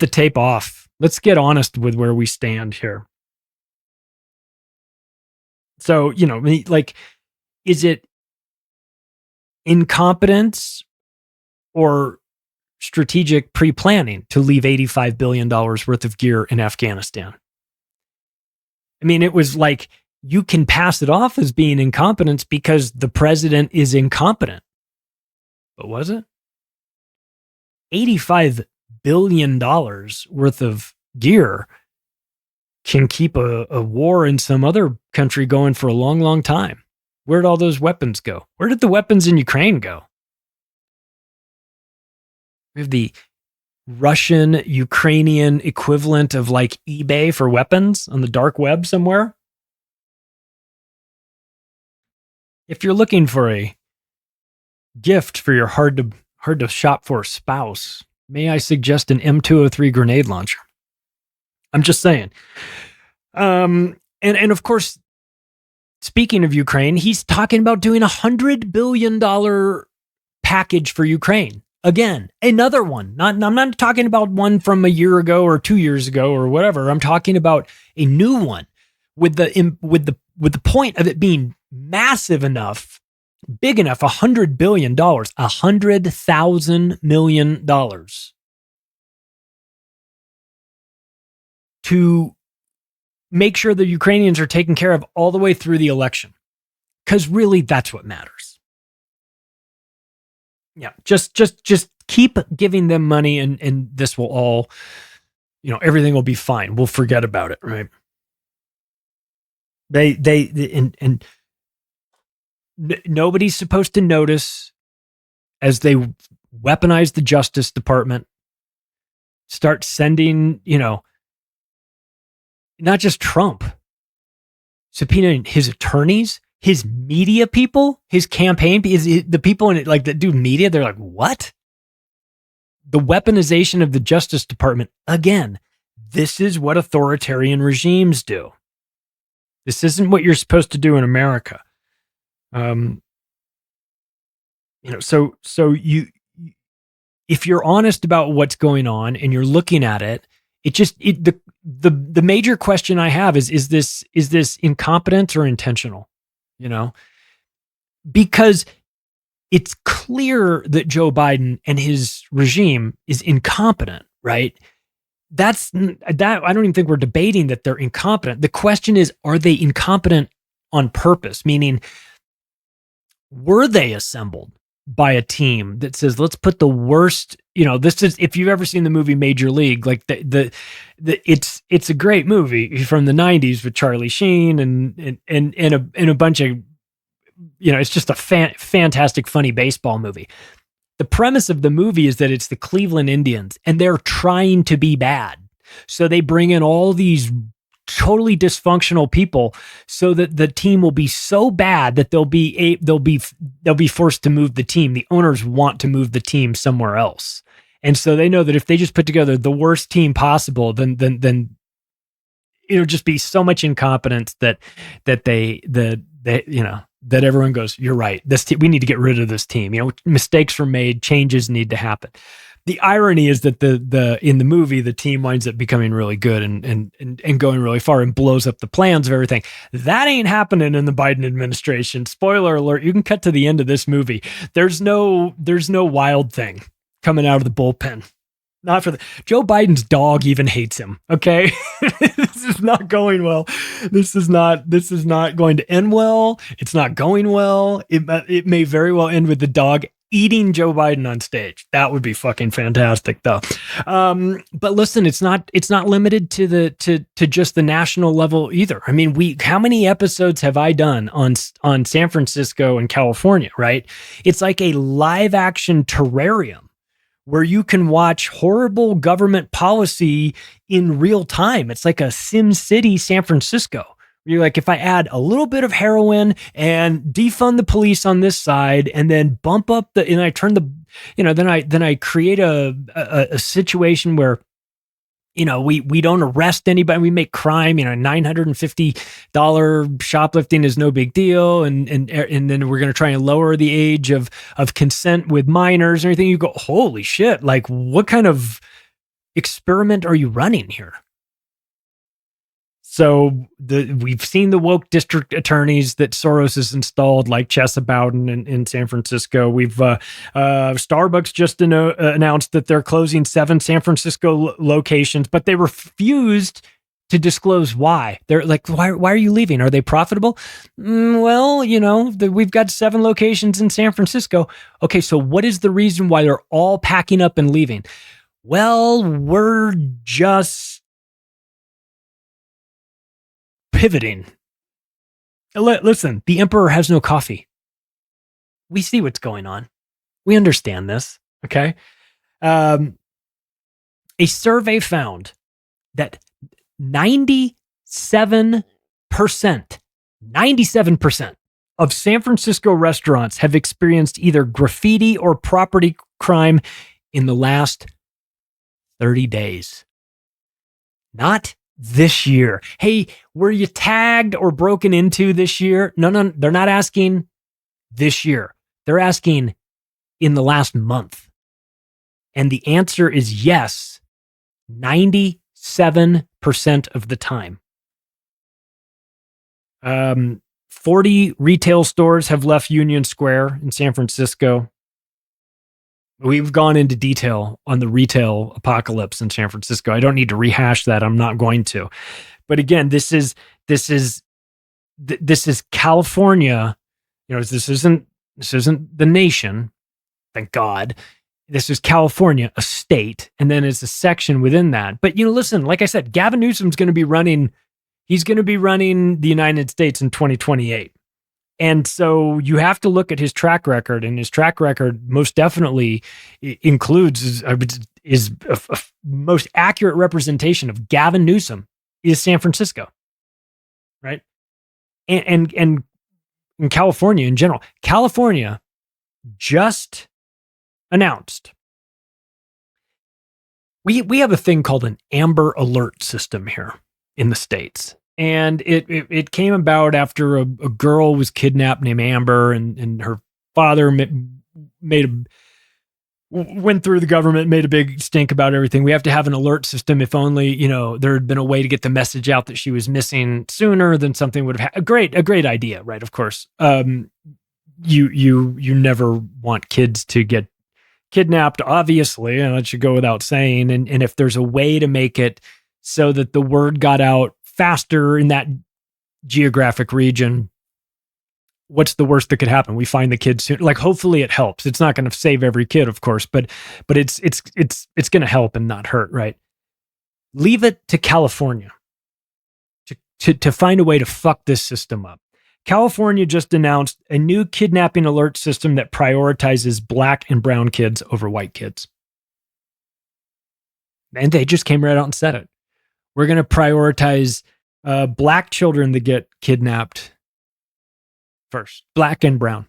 the tape off. Let's get honest with where we stand here. So, is it incompetence or strategic pre-planning to leave $85 billion worth of gear in Afghanistan? I mean, it was like, you can pass it off as being incompetence because the president is incompetent. But was it? $85 billion worth of gear can keep a war in some other country going for a long, long time. Where did all those weapons go? Where did the weapons in Ukraine go? We have the Russian-Ukrainian equivalent of like eBay for weapons on the dark web somewhere. If you're looking for a gift for your hard to shop for spouse, may I suggest an M203 grenade launcher? I'm just saying. And of course, speaking of Ukraine, he's talking about doing $100 billion package for Ukraine. Again, another one. I'm not talking about one from a year ago or 2 years ago or whatever. I'm talking about a new one with the point of it being massive enough, big enough, $100 billion, $100,000 million to make sure the Ukrainians are taken care of all the way through the election. Because really, that's what matters. Yeah, just keep giving them money, and this will all, everything will be fine. We'll forget about it, right? And nobody's supposed to notice as they weaponize the Justice Department, start sending, not just Trump, subpoenaing his attorneys, his media people, his campaign, the people in it, like that do media, they're like, what? The weaponization of the Justice Department. Again, this is what authoritarian regimes do. This isn't what you're supposed to do in America. So if you're honest about what's going on and you're looking at it, the major question I have is this incompetence or intentional? Because it's clear that Joe Biden and his regime is incompetent, right? That I don't even think we're debating that they're incompetent. The question is, are they incompetent on purpose? Meaning, were they assembled by a team that says, let's put the worst, this is, if you've ever seen the movie Major League, like it's a great movie from the 90s with Charlie Sheen and a bunch of, it's just a fantastic, funny baseball movie. The premise of the movie is that it's the Cleveland Indians and they're trying to be bad. So they bring in all these totally dysfunctional people so that the team will be so bad that they'll be forced to move the team. The owners want to move the team somewhere else. And so they know that if they just put together the worst team possible, then it'll just be so much incompetence that everyone goes, you're right. We need to get rid of this team. Mistakes were made, changes need to happen. The irony is that in the movie, the team winds up becoming really good and going really far and blows up the plans of everything. That ain't happening in the Biden administration. Spoiler alert, you can cut to the end of this movie. There's no wild thing coming out of the bullpen. Not for Joe Biden's dog even hates him. Okay. This is not going well. This is not going to end well. It's not going well. It may very well end with the dog eating Joe Biden on stage. That would be fucking fantastic though. But listen, it's not limited to just the national level either. I mean, how many episodes have I done on San Francisco and California, right? It's like a live action terrarium where you can watch horrible government policy in real time. It's like a Sim City, San Francisco. You're like, if I add a little bit of heroin and defund the police on this side, and then bump up and I turn then I create a situation where, we don't arrest anybody. We make crime, $950 shoplifting is no big deal. And then we're going to try and lower the age of consent with minors and everything. You go, holy shit. Like, what kind of experiment are you running here? So we've seen the woke district attorneys that Soros has installed, like Chesa Bowden in San Francisco. Starbucks just announced that they're closing 7 San Francisco locations, but they refused to disclose why. They're like, why are you leaving? Are they profitable? Well, we've got 7 locations in San Francisco. Okay, so what is the reason why they're all packing up and leaving? Well, we're just pivoting. Listen, the emperor has no coffee. We see what's going on. We understand this, okay? A survey found that 97% of San Francisco restaurants have experienced either graffiti or property crime in the last 30 days. Not this year. Hey, were you tagged or broken into this year? No, they're not asking this year. They're asking in the last month. And the answer is yes, 97% of the time. 40 retail stores have left Union Square in San Francisco. We've gone into detail on the retail apocalypse in San Francisco. I don't need to rehash that. I'm not going to. But again, this is California. This isn't the nation. Thank God. This is California, a state, and then it's a section within that. But listen, like I said, Gavin Newsom's going to be running. He's going to be running the United States in 2028. And so you have to look at his track record, and his track record most definitely includes is a most accurate representation of Gavin Newsom is San Francisco, right? And in California in general, California just announced we have a thing called an Amber Alert system here in the States. And it came about after a girl was kidnapped named Amber, and her father went through the government, made a big stink about everything. We have to have an alert system. If only, there had been a way to get the message out that she was missing sooner, then something would have a great idea, right? Of course. You never want kids to get kidnapped, obviously, and that should go without saying. And if there's a way to make it so that the word got out faster in that geographic region, what's the worst that could happen? We find the kid soon. Like, hopefully it helps. It's not going to save every kid, of course, but it's going to help and not hurt, right? Leave it to California to find a way to fuck this system up. California just announced a new kidnapping alert system that prioritizes black and brown kids over white kids. And they just came right out and said it. We're going to prioritize black children that get kidnapped first, black and brown.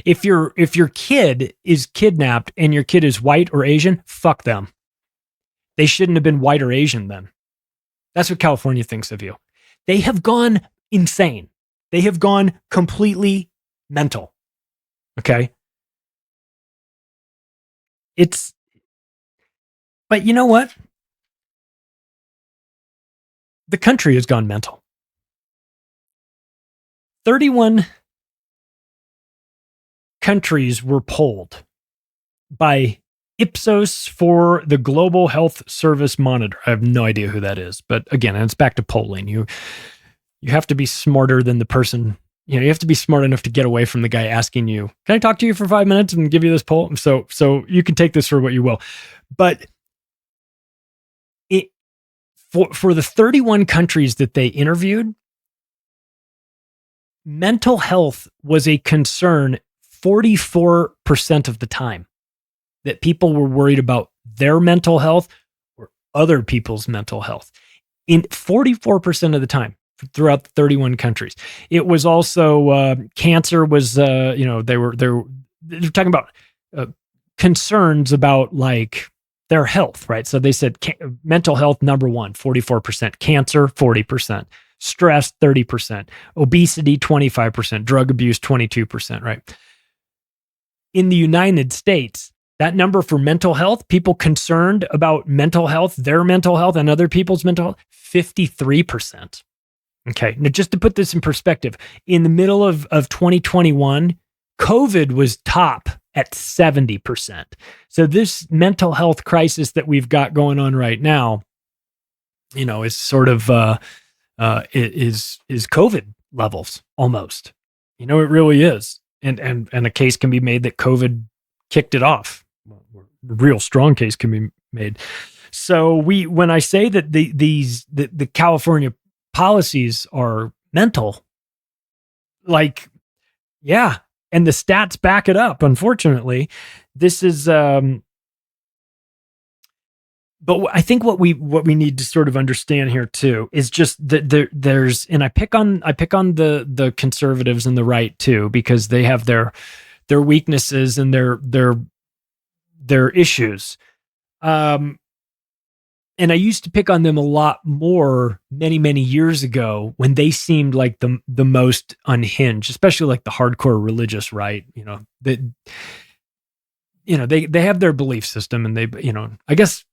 If your kid is kidnapped and your kid is white or Asian, fuck them. They shouldn't have been white or Asian then. That's what California thinks of you. They have gone insane. They have gone completely mental. Okay? But you know what? The country has gone mental. 31 countries were polled by Ipsos for the Global Health Service Monitor. I have no idea who that is, but again, it's back to polling. You have to be smarter than the person. You have to be smart enough to get away from the guy asking you, "Can I talk to you for 5 minutes and give you this poll?" So you can take this for what you will, but for the 31 countries that they interviewed, mental health was a concern 44% of the time, that people were worried about their mental health or other people's mental health. In 44% of the time throughout the 31 countries. It was also cancer was they were talking about concerns about like their health, right? So they said mental health number 1, 44%, cancer 40%, stress 30%, obesity 25%, drug abuse 22%, right? In the United States, that number for mental health, people concerned about mental health, their mental health and other people's mental health, 53%. Okay, now just to put this in perspective, in the middle of 2021, COVID was top at 70%. So this mental health crisis that we've got going on right now, is sort of is COVID levels almost. It really is. And a case can be made that COVID kicked it off. A real strong case can be made. So when I say that the California policies are mental, like, yeah, and the stats back it up. Unfortunately, this is. But I think what we need to sort of understand here too is just that there's, and I pick on the conservatives and the right too, because they have their weaknesses and their issues. And I used to pick on them a lot more many years ago when they seemed like the most unhinged, especially like the hardcore religious right. They have their belief system, and they, I guess,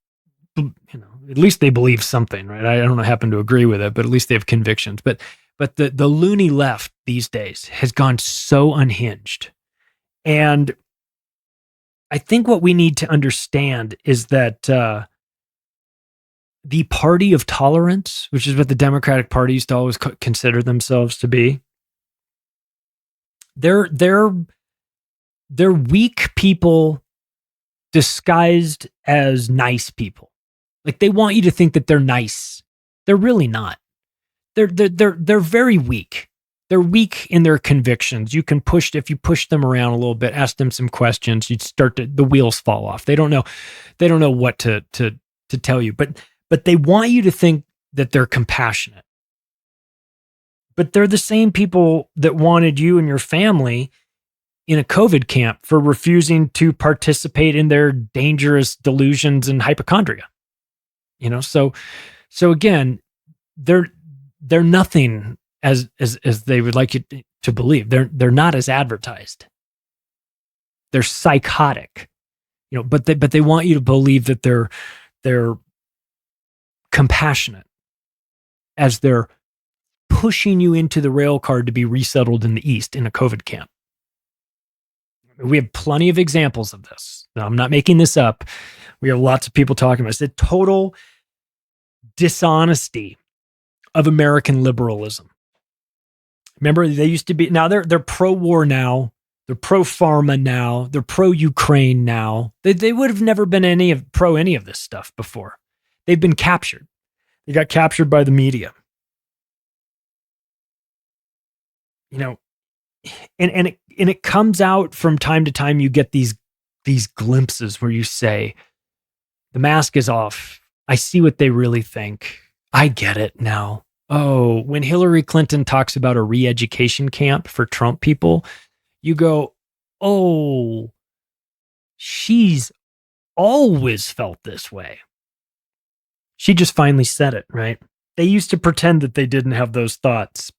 at least they believe something, right? I don't happen to agree with it, but at least they have convictions. But the loony left these days has gone so unhinged. And I think what we need to understand is that the party of tolerance, which is what the Democratic Party used to always consider themselves to be, they're weak people disguised as nice people. Like, they want you to think that they're nice. They're really not. They're very weak. They're weak in their convictions. If you push them around a little bit, ask them some questions, the wheels fall off. They don't know what to tell you, but they want you to think that they're compassionate. But they're the same people that wanted you and your family in a COVID camp for refusing to participate in their dangerous delusions and hypochondria. So again, they're nothing as they would like you to believe. They're not as advertised. They're psychotic, but they want you to believe that they're compassionate as they're pushing you into the rail car to be resettled in the East in a COVID camp. We have plenty of examples of this. Now, I'm not making this up. We have lots of people talking about it. It's the total dishonesty of American liberalism. Remember, they used to be, now they're pro-war now. They're pro-pharma now. They're pro-Ukraine now. They would have never been pro any of this stuff before. They've been captured. They got captured by the media. And it comes out from time to time. You get these glimpses where you say, the mask is off. I see what they really think. I get it now. Oh, when Hillary Clinton talks about a re-education camp for Trump people, you go, oh, she's always felt this way. She just finally said it, right? They used to pretend that they didn't have those thoughts.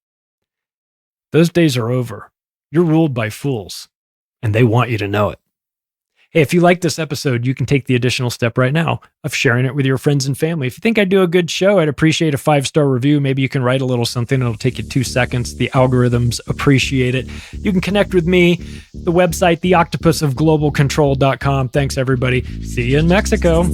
Those days are over. You're ruled by fools, and they want you to know it. Hey, if you like this episode, you can take the additional step right now of sharing it with your friends and family. If you think I do a good show, I'd appreciate a 5-star review. Maybe you can write a little something. It'll take you 2 seconds. The algorithms appreciate it. You can connect with me, the website, theoctopusofglobalcontrol.com. Thanks, everybody. See you in Mexico.